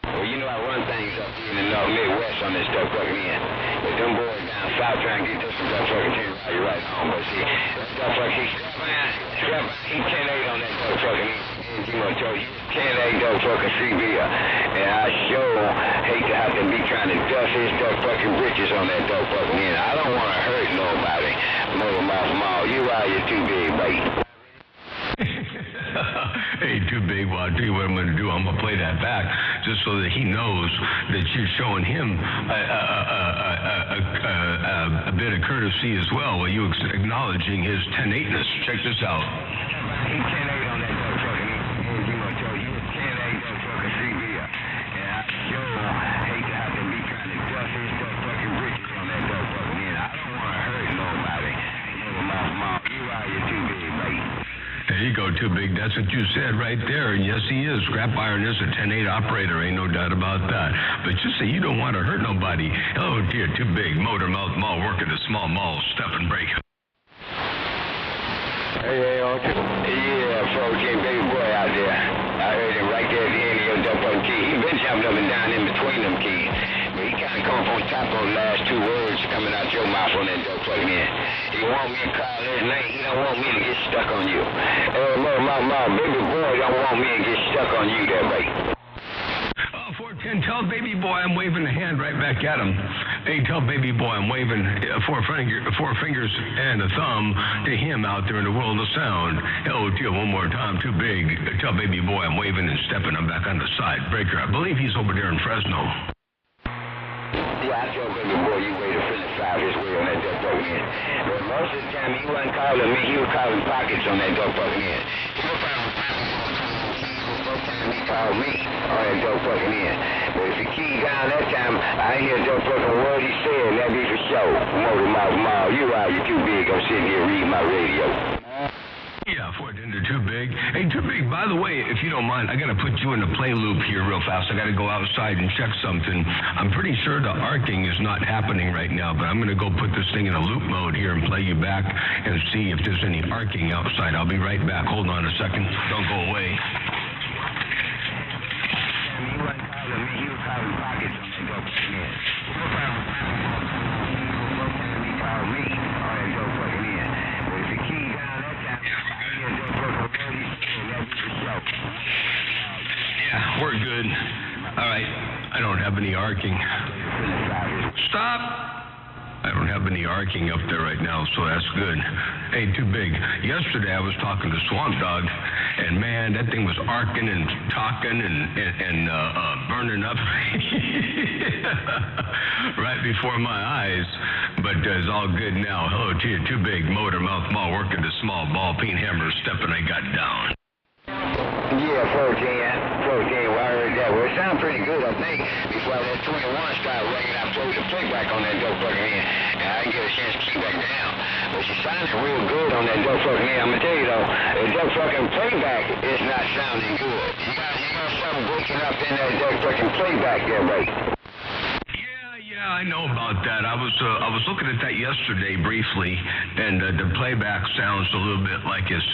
Well, you know I run things up here in the North Midwest on this stuff fucking in. But them boys down south trying to get this from that fucking Ken Riley right on. But see, that stuff like he 10-8 on that dope fucking in. You know, Joe, 10-8 dope fucking CBR. And I sure hate to have to be trying to dust his dope fucking britches on that dope fucking in. I don't want to hurt nobody. Motormouth Mall, you out here too big, baby. Hey, too big. Well, I'll tell you what I'm going to do. I'm going to play that back just so that he knows that you're showing him a bit of courtesy as well. While you acknowledging his 10-8-ness. Check this out. He 10-8 on that dope fucking in. You know, Joe, you 10-8 dope fucking CBR. And I sure hate to have to be trying to dust his dope fucking britches on that dope fucking in. I don't want to hurt nobody. Motormouth Mall, you out here too big, baby. There you go, too big. That's that you said right there, and yes, he is. Scrap Iron is a 10-8 operator, ain't no doubt about that. But just say you don't want to hurt nobody. Oh, dear, too big. Motor Mouth Mall working the small mall, step and break. Hey, okay. Yeah, 14, baby boy out there. I heard him right there at the end of your double key. He been jumping up and down in between them keys. But he kind of come up on top of the last two words coming out your mouth on that dope plug in. He want me to call his name. He don't want me to get stuck on you. My baby boy don't want me to get stuck on you there, baby. 410, tell baby boy I'm waving a hand right back at him. Hey, tell baby boy I'm waving four fingers and a thumb to him out there in the world of sound. Oh, dear, one more time, too big. Tell baby boy I'm waving and stepping him back on the side breaker. I believe he's over there in Fresno. Yeah, I told baby boy you waited for the 5 his way on that dope plug in. But most of the time he wasn't calling me, he was calling pockets on that dope plug in. He called me on that dope fucking in. But if he keyed down that time, I ain't hear dope fucking word he said, and that be for sure. Motor Mouth Mall, you out, you too big, I'm sitting here reading my radio. Yeah, 410 to too big. Hey, too big, by the way, if you don't mind, I gotta put you in the play loop here real fast. I gotta go outside and check something. I'm pretty sure the arcing is not happening right now, but I'm gonna go put this thing in a loop mode here and play you back and see if there's any arcing outside. I'll be right back. Hold on a second. Don't go away. Yeah, we're good. All right. I don't have any arcing. Stop. I don't have any arcing up there right now, so that's good. Hey, too big. Yesterday I was talking to Swamp Dog, and man, that thing was arcing and talking and burning up right before my eyes. But it's all good now. Hello to you, too big. Motor Mouth Mall working the small ball peen hammer stepping I got down. Yeah, 14, well, I heard that. Well, it sounded pretty good, I think, before that 21 started ringing. I told you to play back on that dope fucking in, and I didn't get a chance to keep back down. But she sounded real good on that dope fucking in. I'm going to tell you, though, the dope fucking playback is not sounding good. You got something breaking up in that dope fucking playback there, buddy. Yeah, I know about that. I was looking at that yesterday briefly, and the playback sounds a little bit like it's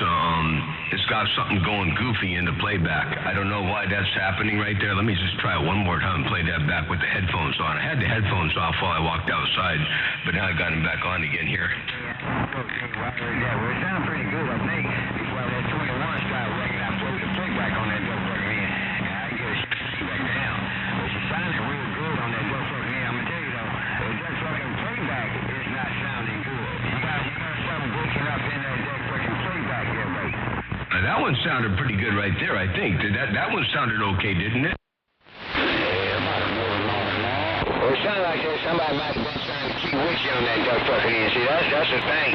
got something going goofy in the playback. I don't know why that's happening right there. Let me just try it one more time and play that back with the headphones on. I had the headphones off while I walked outside, but now I got them back on again here. Well, it sounded pretty good, I think, before that 21 started ringing. I told you to play back on that dope fucking in, and I didn't get a chance to keep back down. But she sounded real good on that dope fucking in. I'm going to tell you, though, that fucking playback is not sounding good. You got something breaking up in that fucking playback there, mate. That one sounded pretty good right there, I think. That one sounded okay, didn't it? Well, it sounded like somebody might have been trying to keep with you on that duck fucking in. See, that's the thing.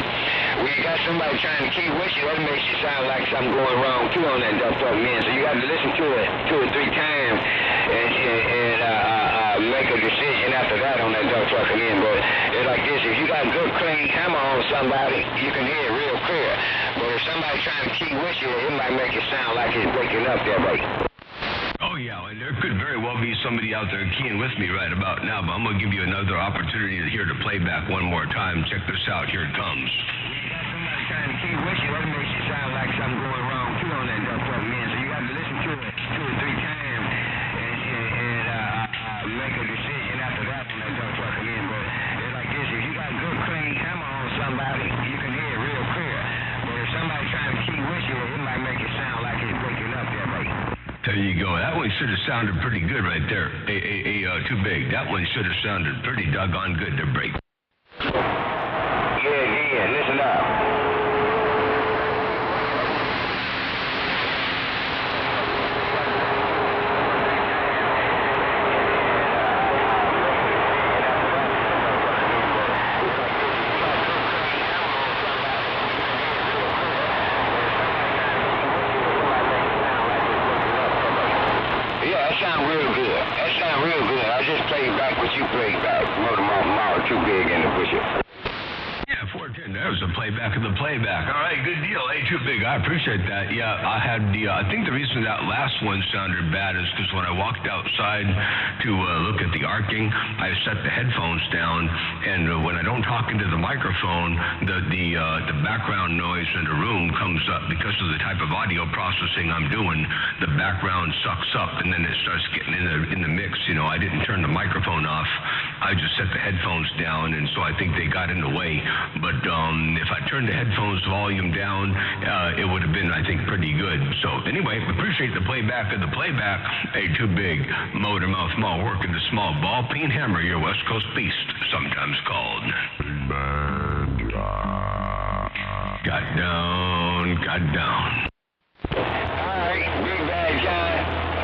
When you got somebody trying to keep with you, that makes you sound like something going wrong, too, on that duck fucking in. So you got to listen to it 2 or 3 times and make a decision after that on that duck fucking in. But it's like this, if you got a good, clean hammer on somebody, you can hear it real clear. But if somebody trying to keep with you, it might make it sound like it's breaking up there, buddy. Oh, yeah, and there could very well be somebody out there keying with me right about now, but I'm going to give you another opportunity to hear the playback one more time. Check this out. Here it comes. You got somebody trying to keep with you, that makes you sound like something going wrong, too, on that duck fucking in. So you got to listen to it 2 or 3 times and make a decision after that on that duck fucking in. But it's like this, if you got a good, clean hammer on somebody, you can hear it real clear. But if somebody trying to keep with you, it might make it sound like it's breaking up there, buddy. There you go. That one should have sounded pretty good right there. Too big. That one should have sounded pretty doggone good to break. Yeah, listen up. I just played back what you played back. Motor Mouth Mall, too big in the bush. Yeah, 14 Okay, that was a playback of the playback. All right, good deal. Hey, too big. I appreciate that. Yeah, I had the. I think the reason that last one sounded bad is because when I walked outside to look at the arcing, I set the headphones down, and when I don't talk into the microphone, the background noise in the room comes up because of the type of audio processing I'm doing. The background sucks up, and then it starts getting in the mix. You know, I didn't turn the microphone off. I just set the headphones down, and so I think they got in the way. But if I turned the headphones volume down, it would have been, I think, pretty good. So anyway, appreciate the playback of the playback. Hey, too big. Motor Mouth Mall working the small ball peen hammer, your West Coast beast, sometimes called. Got down. All right, Big Bad John.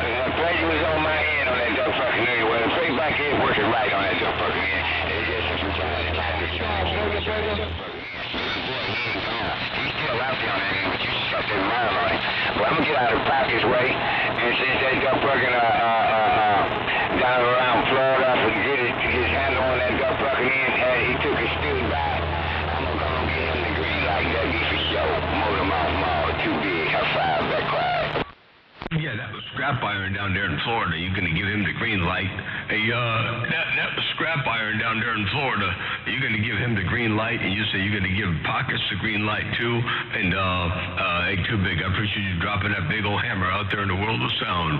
The pressure was on my end on that dumb fucking area. Well, the playback is working right on that dumb fucking end. It's just some time to try. He's still out there on that end, but you just got that mile on it. Well, I'm gonna get out of Parker's way, and since they got fucking down around Florida to get his handle on that gun fucking end, and he took his stew back, I'm gonna go and get him the green like that. Be for show. Motor Mouth Mall, too big. High five, that crowd. Yeah, that was Scrap Iron down there in Florida. You're going to give him the green light. Hey, that was Scrap Iron down there in Florida. You're going to give him the green light, and you say you're going to give Pockets the green light, too. And, hey, too big. I appreciate you dropping that big old hammer out there in the world of sound.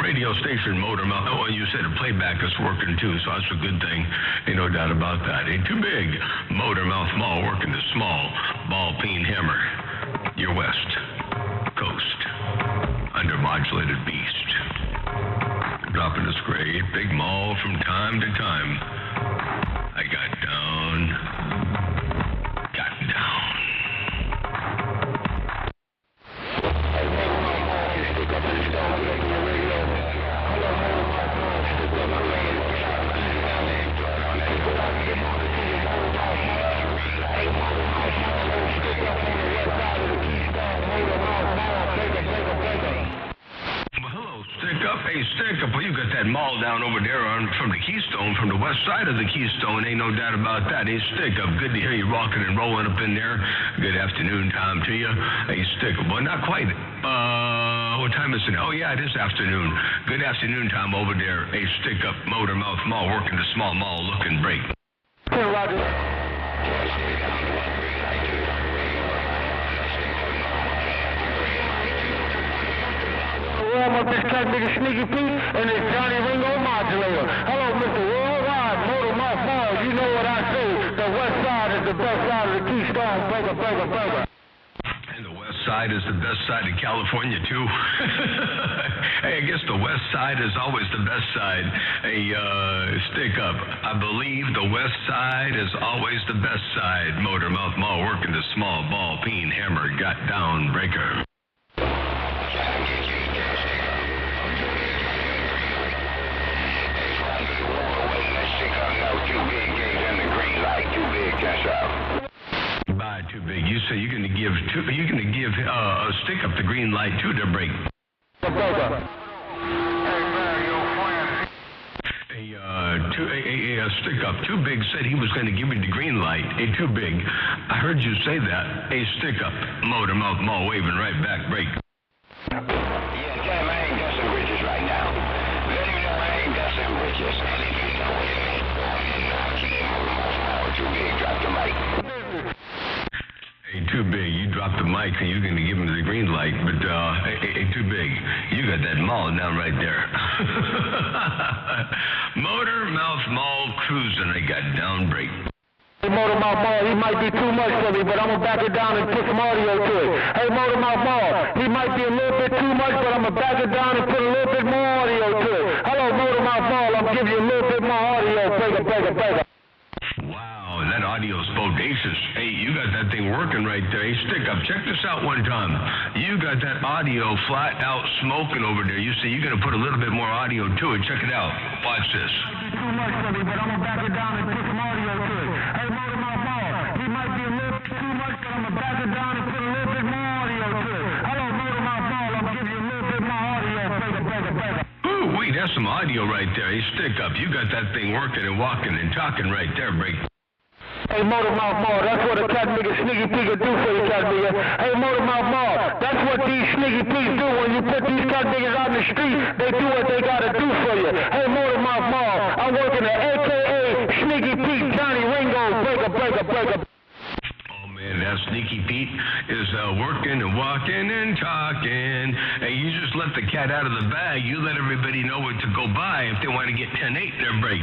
Radio station Motor Mouth. Oh, and you said the playback is working, too, so that's a good thing. Ain't no doubt about that. Ain't too big. Motor Mouth Mall working the small ball peen hammer. Your West Coast undermodulated beast, dropping his great big maul from time to time. I got down. Hey, stick up. Well, you got that mall down over there from the Keystone, from the west side of the Keystone. Ain't no doubt about that. Hey, stick up. Good to hear you rocking and rolling up in there. Good afternoon time to you. Hey, stick up. Well, not quite. What time is it? Oh, yeah, it is afternoon. Good afternoon time over there. Hey, stick up. Motor Mouth Mall working the small mall looking break. Hey, Roger. Warm up this cat nigga Sneaky Pete and this Johnny Ringo modulator. Hello, Mr. Worldwide, Motor Mouth Mall. You know what I say. The west side is the best side of the Keystone. Breaker. And the west side is the best side of California, too. Hey, I guess the west side is always the best side. Hey, stick up. I believe the west side is always the best side. Motor Mouth Mall working the small ball peen hammer. Got down breaker. Bye, too big. You say you're going to give a stick up the green light too to break. Hey, stick up. Too big said he was going to give me the green light. Hey, too big. I heard you say that. Hey, stick up. Motor Mouth Mall waving right back. Break. Yeah, tell him I ain't got some riches right now. Let him know I ain't got some riches. Too big, drop the mic. Hey, too big. You dropped the mic and you're going to give him the green light. But, hey, too big. You got that mall down right there. Motor Mouth Mall cruising. I got down break. Hey, Motor Mouth Mall, he might be too much for me, but I'm going to back it down and put some audio to it. Hey, Motor Mouth Mall, he might be a little bit too much, but I'm going to back it down and put a little bit more audio to it. Hello, Motor Mouth Mall, I'm giving you a little bit more audio. Breaker. Wow, that audio's bodacious. Hey, you got that thing working right there. Hey, stick up. Check this out one time. You got that audio flat out smoking over there. You say you're going to put a little bit more audio to it. Check it out. Watch this. Too much for me, but I'm going to back it down and put some audio to it. Hey, Motor Mouth Mall, he might be a little bit too much, but I'm going to back it down and put a little bit more audio to it. Hello, Motor Mouth Mall, I'm giving you a little bit more audio. Breaker. Ooh, wait, that's some audio right there. Hey, stick up. You got that thing working and walking and talking right there, break. Hey, Motor Mouth Mall, that's what a cat nigga Sneaky Pete can do for you, cat nigga. Hey, Motor Mouth Mall, that's what these Sneaky Petes do when you put these cat niggas out in the street. They do what they gotta do for you. Hey, Motor Mouth Mall, I'm working at AKA Sneaky Pete, Johnny Ringo, breaker. Man, that Sneaky Pete is working and walking and talking. Hey, you just let the cat out of the bag. You let everybody know what to go buy if they want to get 10-8 their break.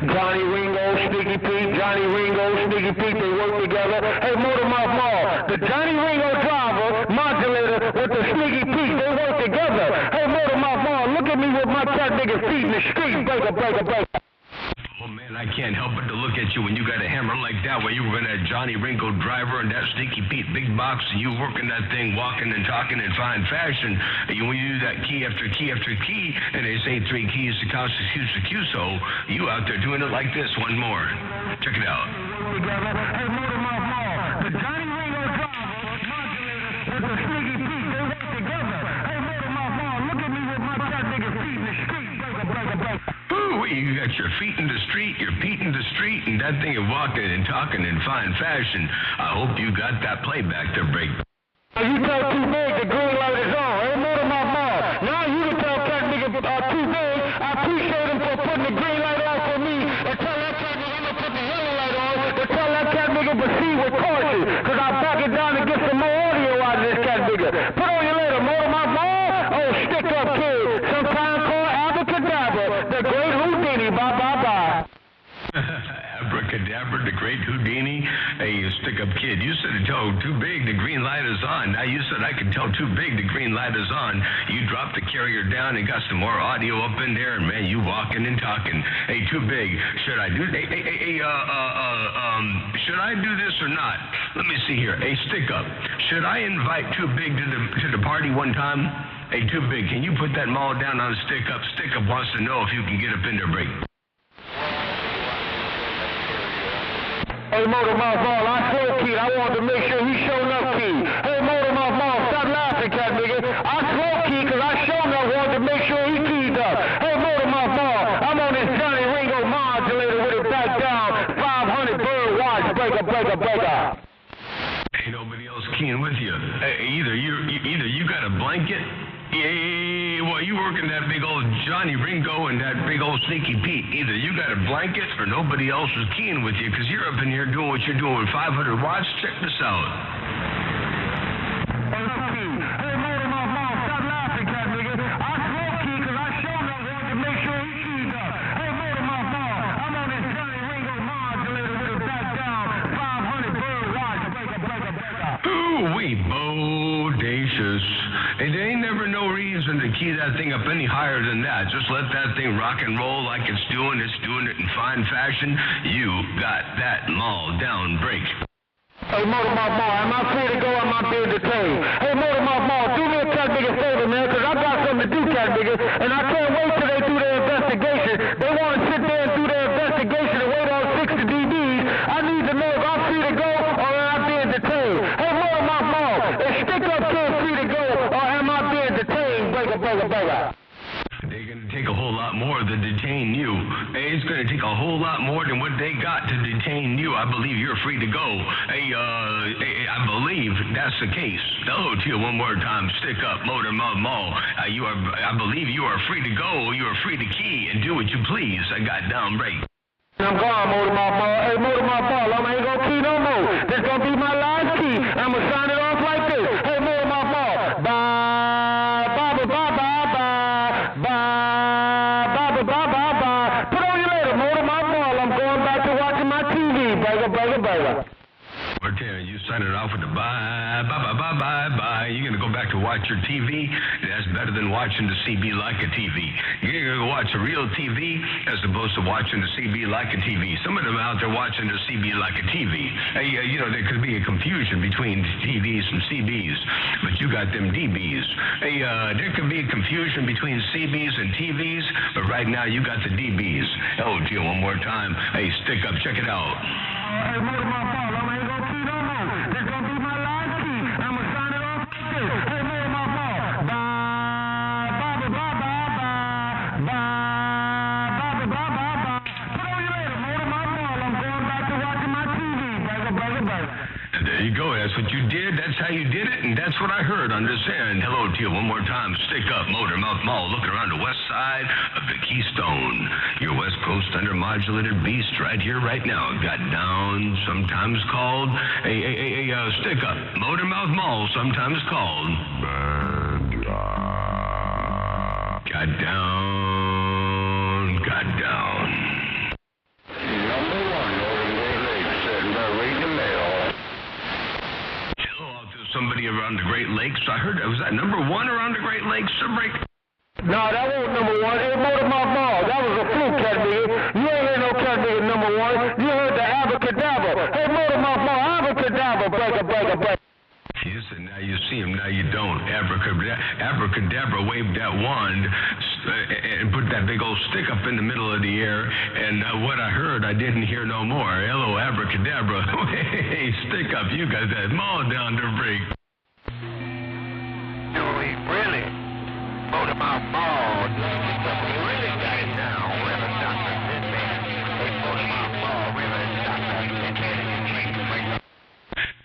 Johnny Ringo, Sneaky Pete, Johnny Ringo, Sneaky Pete, they work together. Hey, Motor Mouth Mall, the Johnny Ringo driver, modulator, with the Sneaky Pete, they work together. Hey, Motor Mouth Mall, look at me with my cat nigga feet in the street, breaker. Oh, man, I can't help but to look at you when you got a hammer like that, when you were in that Johnny Ringo driver and that Sneaky Pete big box, and you working that thing, walking and talking in fine fashion. And when you do that key after key after key, and they say 3 keys to constitute the QSO, you out there doing it like this. One more. Check it out. Hey, Motor Mouth Mall, the Johnny Ringo driver, modulator, with the Sneaky Pete, they work together. Hey, Motor Mouth Mall, look at me with my cat nigga feet in the street, breaker. Ooh, you got your feet in the street, your feet in the street, and that thing is walking and talking in fine fashion. I hope you got that playback to break. You tell Too Big the green light is on. Hey, Motor Mouth Mall, now you can tell cat nigga Too Big, I appreciate him for putting the green light on for me, and tell that cat nigga I'm gonna put the yellow light on, and tell that cat nigga proceed with caution, because I'll back it down and get some more audio out of this cat nigga. Put on you later, Motor Mouth Mall. Oh, stick up kid, sometimes called Abracadabra, the great Houdini, bye. Abracadabra, the great Houdini. Hey, you stick-up kid, you said Too Big, the green light is on. Now you said I can tell Too Big the green light is on. You dropped the carrier down and got some more audio up in there, and man, you walking and talking. Hey, Too Big, should I do should I do this or not? Let me see here. Hey, stick-up, should I invite Too Big to the party one time? Hey, Too Big, can you put that mall down on Stick-up? Stick-up wants to know if you can get up in their break. Hey, Motor Mouth Mall, I slow keyed. I wanted to make sure he showed up key. Hey, Motor Mouth Mall, stop laughing, cat nigga. I slow keyed because I showed up wanted to make sure he keyed up. Hey, Motor Mouth Mall, I'm on this Johnny Ringo modulator with it back down. 500 bird watch, breaker. Ain't nobody else keying with you. Either you got a blanket. Well, you working that big old Johnny Ringo and that big old Sneaky Pete. Either you got a blanket or nobody else is keying with you, because you're up in here doing what you're doing with 500 watts. Check this out. Hey, Motor Mouth Mall, stop laughing, cat nigga. I slow key because I showed up wanted to make sure he keyed up. Hey, Motor Mouth Mall, I'm on this Johnny Ringo modulator with it back down. 500 bird watch, breaker. Ooh-wee, bodacious. And there ain't never no reason to key that thing up any higher than that. Just let that thing rock and roll like it's doing it in fine fashion. You got that mall down break. Hey, Motor Mouth Mall, am I free to go or am I being detained? Hey, Motor Mouth Mall, do me a cat nigga favor, man, because I got something to do, cat nigga, and I can't wait till they do their investigation. They want to sit there and do their investigation and wait on 60 DBs. I need to know if I'm free to go or am I being detained. Hey, Motor Mouth Mall, is Stick-up kid free to go or am I being detained? Breaker. They're going to take a whole lot more to detain you. It's going to take a whole lot more than what they got to detain you. I believe you're free to go. I believe that's the case. Hello to you one more time. Stick up, Motor Mouth Mall. I believe you are free to go. You are free to key and do what you please. I got down break. I'm gone, Motor Mouth Mall. Hey, Motor Mouth Mall, I ain't gonna key no more. This gonna be my last key. I'm gonna sign it off like this. Hey, Motor Mouth Mall, bye. Put on you later, Motor Mouth Mall. I'm going back to watching my TV. Breaker. You signing off with a bye. You're going to go back to watch your TV. That's better than watching the CB Leica TV. You're going to watch a real TV as opposed to watching the CB Leica TV. Some of them out there watching the CB Leica TV. Hey, there could be a confusion between TVs and CBs, but you got them DBs. Hey, there could be a confusion between CBs and TVs, but right now you got the DBs. Oh, gee, one more time. Hey, stick up, check it out. Hey, Motor Mouth Mall, I ain't gonna key no more. This gonna be my last key. I'm gonna sign it off like this. Hey, Motor Mouth Mall, bye. Put on you later, Motor Mouth Mall. I'm going back to watching my TV. what I heard on this end. Hello to you one more time. Stick up, Motormouth Mall, looking around the west side of the Keystone. Your West Coast undermodulated beast right here, right now. Got down, sometimes called stick up, Motormouth Mall, sometimes called. Got down. Number 1 over in Great Lakes, sitting there reading the mail. Hello out there, somebody around the Great Lakes. I heard, was that number 1 around the Great Lakes? Break. No, that wasn't number 1. Hey, Motormouth Mall, that was a fluke, cat nigga. You ain't heard no cat nigga number 1. You heard the abracadabra. Hey, Motormouth Mall, abracadabra, breaker. You said, now you see him, now you don't. Abracadabra waved that wand and put that big old stick up in the middle of the air. And what I heard, I didn't hear no more. Hello, abracadabra. Hey, stick up, you got that mall down to break. Do we really? Motormouth Mall, we really got it now. Reverend Dr. Tinman. Hey, Motormouth Mall, Reverend Dr. Tinman.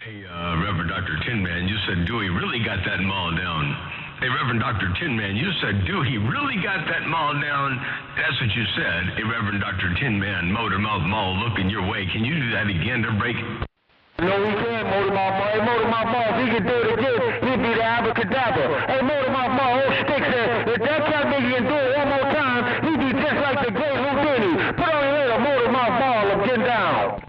Hey, Reverend Dr. Tin Man, you said Dewey really got that mall down. Hey, Reverend Dr. Tin Man, you said Dewey really got that mall down. That's what you said. Hey, Reverend Dr. Tin Man, Motormouth Mall looking your way. Can you do that again to break? No, we can't, Motormouth Mall. Hey, Motormouth Mall, if he can do it again, he'd be the abracadabra. Hey, Motormouth Mall, old stick said, if that cat nigga can do it one more time, he'd be just like the great Houdini. Put on your later, Motormouth Mall, and get down.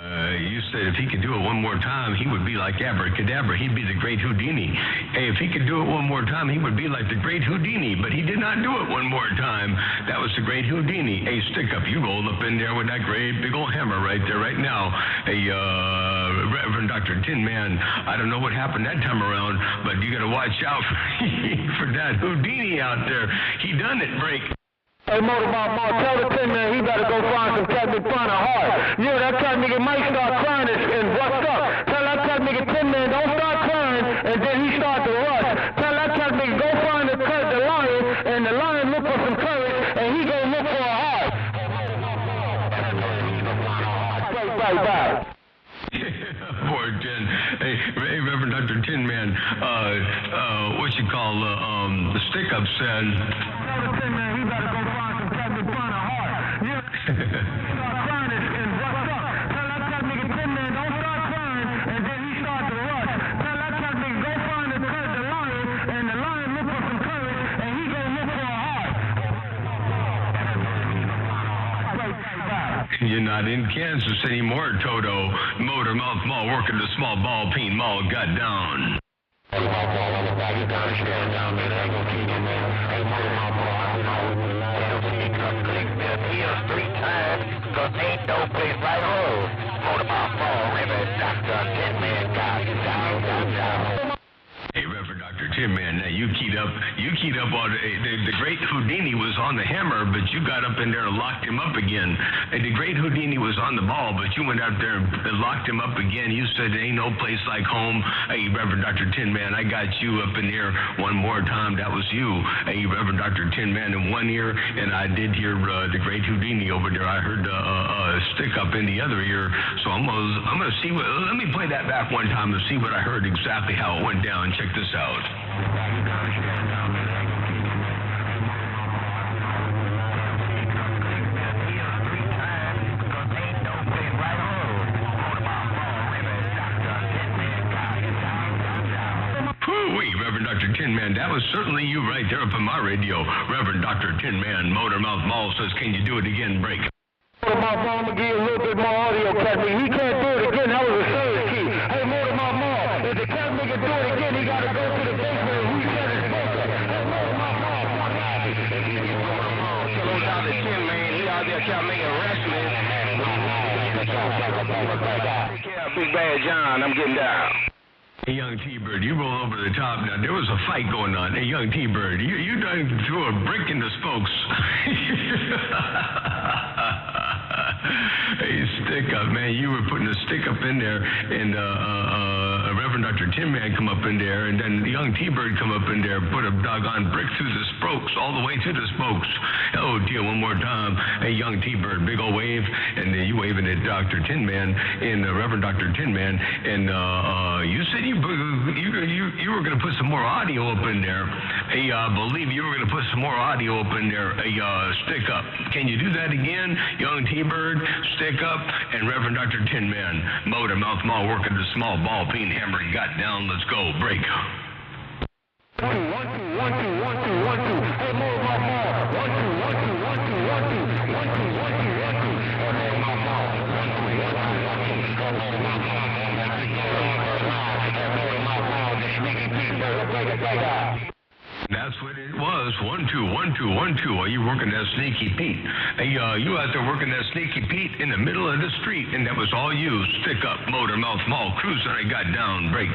Hey, you said if he could do it one more time, he would be like abracadabra. He'd be the great Houdini. Hey, if he could do it one more time, he would be like the great Houdini. But he did not do it one more time. That was the great Houdini. Hey, stick up. You rolled up in there with that great big old hammer right there, right now. Hey, Reverend Dr. Tin Man, I don't know what happened that time around, but you got to watch out for that Houdini out there. He done it, break. Hey, Motormouth Mall, tell the Tin Man he better go find some cat nigga find a heart. Yeah, that cat nigga might start crying and rust up. Tell that cat nigga Tin Man don't start crying and then he start to rust. Tell that cat nigga go find the lion and the lion look for some courage and he go look for a heart. Bye. Poor Tin. Hey, Reverend Dr. Tin Man, what you call the stick up said. Tell the Tin Man he better go find some cat nigga find a heart. Yeah. Start crying and rust up. Tell that cat nigga Tin Man don't start crying and then he start to rust. Tell that cat nigga go find the lion and the lion look for some courage and he go look for a heart. You're not in Kansas anymore, Toto. Motormouth Mall working the small ball peen mall got down. Motormouth Mall, I'm about to down down there. I ain't gonna keep you, man. Hey, Motormouth Mall, I don't see you come click their heels 3 times, cause ain't no place like home. Motormouth Mall, Reverend Dr. Tin Man, got down. Hey, Reverend Dr. Tin Man, now you keyed up on the great Houdini was on the hammer, but you got up in there and locked him up again. And the great Houdini was on the ball, but you went out there and locked him up again. You said there ain't no place like home. Hey, Reverend Dr. Tin Man, I got you up in here one more time. That was you. Hey, Reverend Dr. Tin Man in one ear, and I did hear the great Houdini over there. I heard stick up in the other ear. So I'm gonna see what. Let me play that back one time and see what I heard exactly how it went down. Check this out. Reverend Dr. Tin Man, that was certainly you right there up on my radio. Reverend Dr. Tin Man, Motormouth Mall says, can you do it again, break? Motormouth Mall, I'm gonna give you a little bit more audio, cat nigga. He can't do it again. That was a service key. Hey, Motormouth Mall, if the cat nigga do it again, he gotta go to the basement and reset his bunker. Hey, Motormouth Mall, Motormouth Dr. Tin Man, he out there kept making wrestling. Big Bad John, I'm getting down. Hey, young T-Bird, you roll over the top. Now, there was a fight going on. Hey, young T-Bird, you done threw a brick in the spokes. Hey, stick up, man. You were putting a stick up in there, and Reverend Reverend Dr. Tin Man come up in there, and then the young T-Bird come up in there, put a doggone brick through the spokes, all the way through the spokes. Oh, dear, one more time. Hey, young T-Bird, big old wave, and you waving at Dr. Tin Man, and Reverend Dr. Tin Man, and you said you were going to put some more audio up in there. Hey, I believe you were going to put some more audio up in there. Hey, stick up. Can you do that again? Young T-Bird, stick up, and Reverend Dr. Tin Man, motor mouth mall working the small ball peen hammer, got down. Let's go. Break. 1, 2, 1, 2, 1, 2, 1, 2. Hey, motor mouth mall. 1, 2, 1, 2, 1, 2, 1, 2. 1, 2, 1, 2, 1, 2. Hey, motor mouth mall. 1, 2, 1, 2, 1, 2. Hey, motor mouth mall. Hey, motor mouth mall. The sneaky T-Bird. Break it. That's what it was. 1, 2, 1, 2, 1, 2. Are you working that Sneaky Pete? Hey, you out there working that Sneaky Pete in the middle of the street, and that was all you. Stick up, motor mouth mall, cruiser. I got down. Break.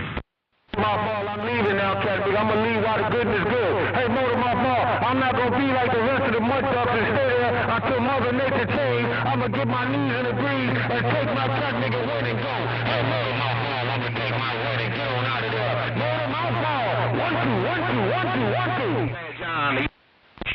Mouth mall, I'm leaving now, Chadwick. I'm gonna leave while the goodness good. Hey, motor mouth mall, I'm not gonna be like the rest of the mud-ups and stay there until Mother Nature change. I'm gonna get my knees in the breeze and take my truck, nigga, word and go. Hey, motor mouth mall, I'm gonna take my word and get on out of there. Motor mouth mall, 1, 2, 1, 2, 1, 2, 1, 2. Hey, John.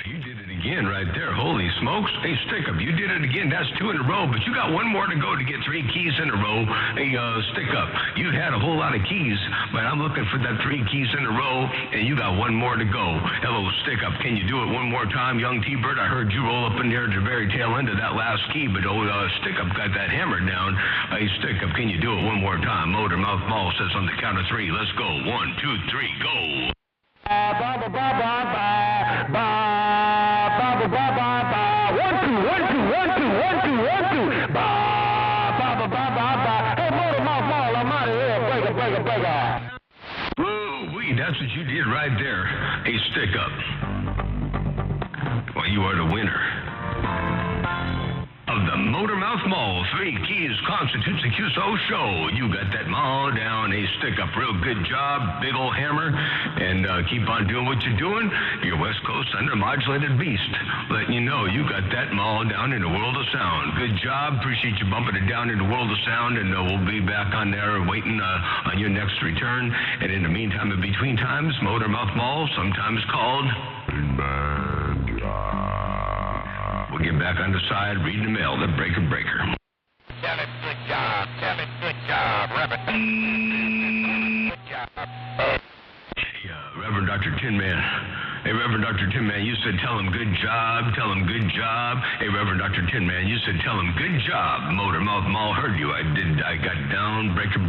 You did it again right there. Holy smokes. Hey, stick up. You did it again. That's 2 in a row, but you got one more to go to get 3 keys in a row. Hey, stick up. You had a whole lot of keys, but I'm looking for that 3 keys in a row, and you got one more to go. Hello, stick up. Can you do it one more time, young T-Bird? I heard you roll up in there at the very tail end of that last key, but stick up got that hammer down. Hey, stick up. Can you do it one more time? Motor mouth mall says on the count of 3. Let's go. 1, 2, 3, go. Ba ba ba ba ba ba ba ba ba ba 1, 2, 1, 2, 1, 2, 1, 2, 1, 2 ba ba ba ba ba ba. Hey, motor mouth mall, I'm out of here. Break it. Woo-wee, that's what you did right there. Hey, stick up. Well, you are the winner of the Motor Mouth Mall 3 Keys constitutes a QSO show. You got that mall down. Hey, stick up. Real good job. Big old hammer. And keep on doing what you're doing. Your West Coast undermodulated beast. Letting you know you got that mall down in the world of sound. Good job. Appreciate you bumping it down in the world of sound. And we'll be back on there waiting on your next return. And in the meantime, in between times, Motor Mouth Mall, sometimes called We'll get back on the side, reading the mail, the breaker. Tell him good job, Rabbit. Good job. Hey, Reverend Dr. Tin Man. Hey, Reverend Dr. Tin Man, you said tell him good job. Hey, Reverend Dr. Tin Man, you said tell him good job. Motor Mouth Mall heard you. I got down, breaker.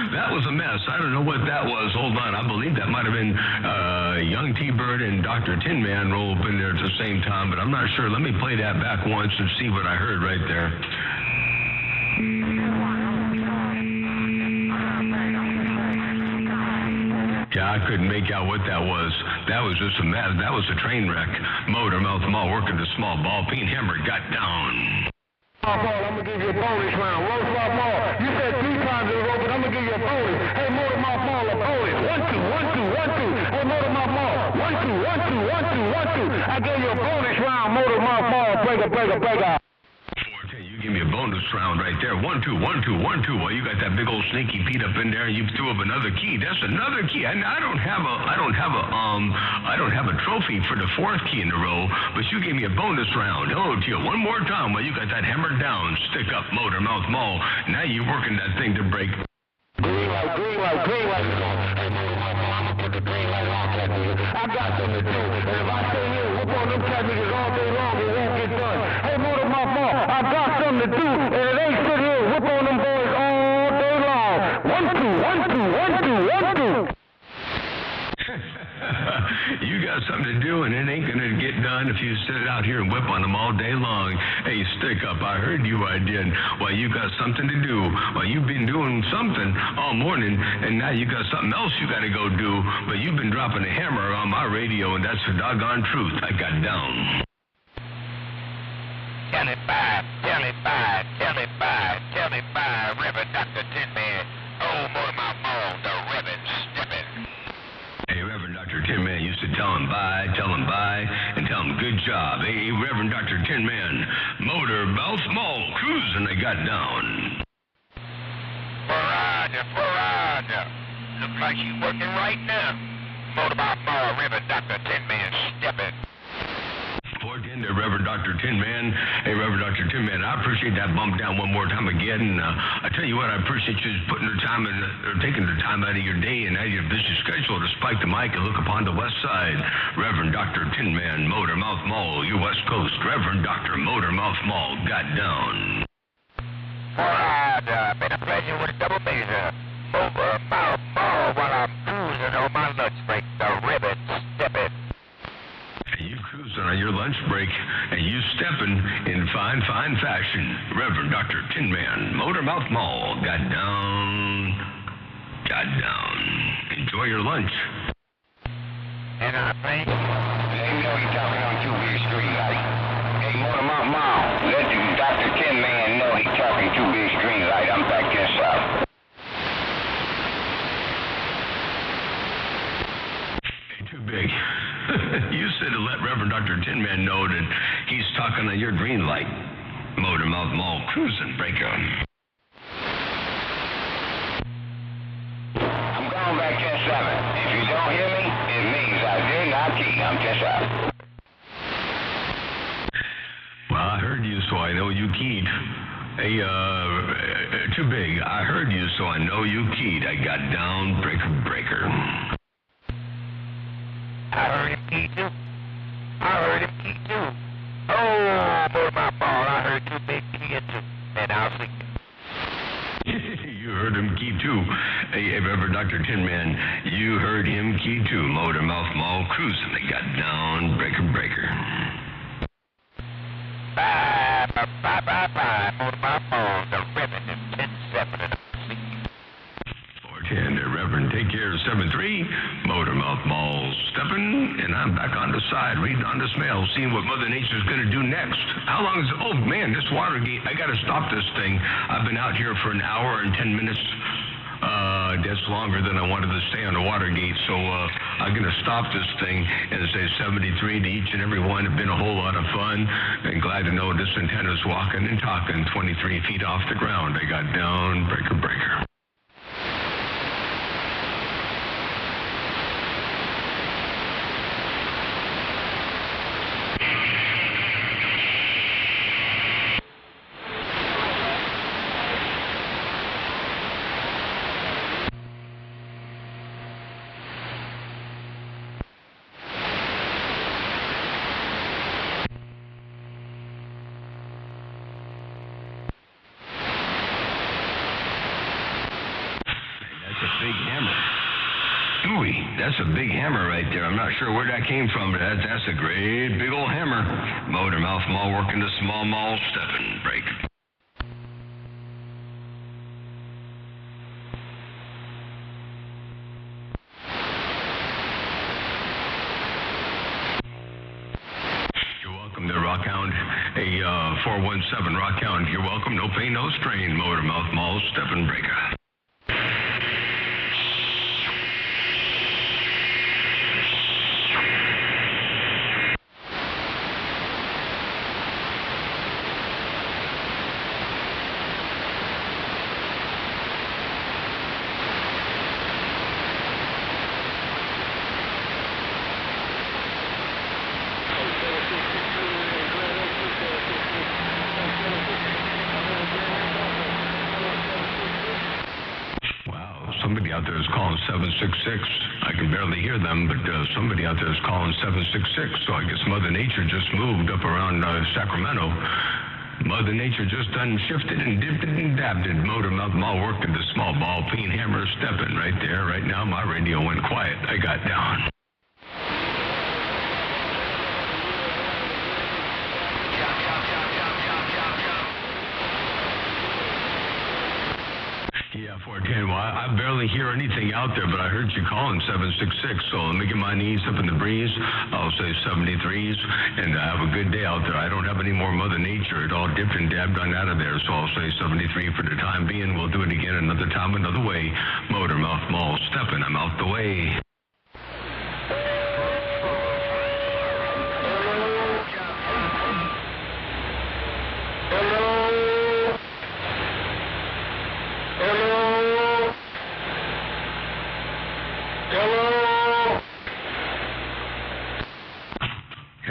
That was a mess. I don't know what that was. Hold on. I believe that might have been young T-Bird and Dr. Tin Man roll up in there at the same time, but I'm not sure. Let me play that back once and see what I heard right there. Yeah, I couldn't make out what that was. That was just a mess. That was a train wreck. Motor Mouth Mall working the small ball peen hammer got down. I'm gonna give you a bonus round. Roast Mouth Mall. You said 3 times in a row, but I'm gonna give you a bonus. Hey, Motor Mouth Mall, a bonus. 1, 2, 1, 2, 1, 2. Hey, Motor Mouth Mall. 1, 2, 1, 2, 1, 2, 1, 2. I gave you a bonus round. Motor Mouth Mall. Breaker. 410, you give me a bonus round right there. 1, 2, 1, 2, 1, 2. Well, you got that big old Sneaky Pete up in there, and you threw up another key. That's another key. And I don't have a trophy for the 4th key in a row, but you gave me a bonus round. Hello to you. One more time. Well, you got that hammered down. Stick up, Motor Mouth Mall. Now you're working that thing to break. Green light. Hey, Motor Mouth Mall, I'm gonna put the green light on, cat nigga. I got something to do. And if I stay here, whoop on them cat niggas all day long, it won't get done. Hey, Motor Mouth Mall, I got something to do, and it ain't sit here whoop on them boys all day long. 1, 2, 1, 2, 1, 2, 1, 2. You got something to do, and it ain't gonna get done if you sit out here and whip on them all day long. Hey, stick up. I heard you. I did. Well, you got something to do. Well, you've been doing something all morning, and now you got something else you got to go do. But you've been dropping a hammer on my radio, and that's the doggone truth. I got down. Tell it by, Reverend Dr. Tin Man. Oh, Motor Mouth Mall, the Reverend stepping. tell him bye, and tell him good job. Hey, Reverend Dr. Tin Man, motor mouth mall cruising, they got down. Roger. Looks like she's working right now. Motor mouth mall, Reverend Dr. Tin Man, stepping. 410 to Reverend Dr. Tin Man. Hey, Reverend Dr. Tin Man, I appreciate that bump down one more time again. And I tell you what, I appreciate you putting the time in, or taking the time out of your day and out of your busy schedule to spike the mic and look upon the west side. Reverend Dr. Tin Man, Motor Mouth Mall, your west coast. Reverend Dr. Motor Mouth Mall, got down. Alright, been a pleasure with a double measure. Over Mouth Mall while I'm cruising on my lunch break. The ribbon stepping. You cruising on your lunch break, and you stepping in fine fashion. Reverend Dr. Tin Man, Motor Mouth Mall, got down. Enjoy your lunch. And I think... Let him know you're talking on 2 Big Street, right? Hey, Motor Mouth Mall, let Dr. Tin Man know he's talking 2 Big Street, right? I'm back inside. Hey, too big. You said to let Reverend Dr. Tin Man know that he's talking on your green light. Motor Mouth Mall cruising, break on. I'm going back 10-7. If you don't hear me, it means I did not key. I'm 10-7. Well, I heard you, so I know you keyed. Hey, too big. I heard you, so I know you keyed. I got down, breaker. I heard him key too. Oh, Motor Mouth Mall, I heard too big key too. And I'll see you. You heard him key too. Hey, Reverend Dr. Tin Man, you heard him key too. Motor Mouth Mall cruising, they got down, breaker. Bye. Motor Mouth Mall, the ribbon is 10-7 and I'll see you. 410 to Reverend, take care, 7-3. Motor Mouth Mall stepping, and I'm back on the side, reading on this mail, seeing what Mother Nature's going to do next. How long is it? Oh, man, this water gate, I got to stop this thing. I've been out here for an hour and 10 minutes. That's longer than I wanted to stay on the water gate, so I'm going to stop this thing and say 73 to each and every one. It's been a whole lot of fun, and glad to know this antenna's walking and talking 23 feet off the ground. I got down, breaker. That's a big hammer right there. I'm not sure where that came from, but that's a great big old hammer. Motor Mouth Mall working the small mall stepping break. You're welcome there, Rockhound. Hey, 417 Rockhound, you're welcome. No pain, no strain. Motor Mouth Mall stepping breaker. Somebody out there is calling 766. I can barely hear them, but somebody out there is calling 766. So I guess Mother Nature just moved up around Sacramento. Mother Nature just done shifted and dipped it and dabbed it. Motor Mouth Mall working the small ball peen hammer stepping right there. Right now my radio went quiet. I got down. Yeah, 410. Well, I barely hear anything out there, but I heard you calling 766. So let me get my knees up in the breeze. I'll say 73s, and have a good day out there. I don't have any more Mother Nature. It all dipped and dabbed on out of there, so I'll say 73 for the time being. We'll do it again another time, another way. Motor Mouth Mall stepping. I'm out the way.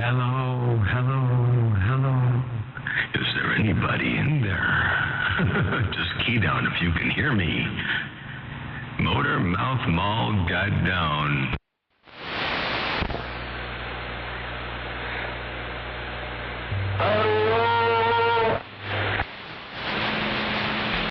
Hello, hello, hello. Is there anybody in there? Just key down if you can hear me. Motor Mouth Mall got down.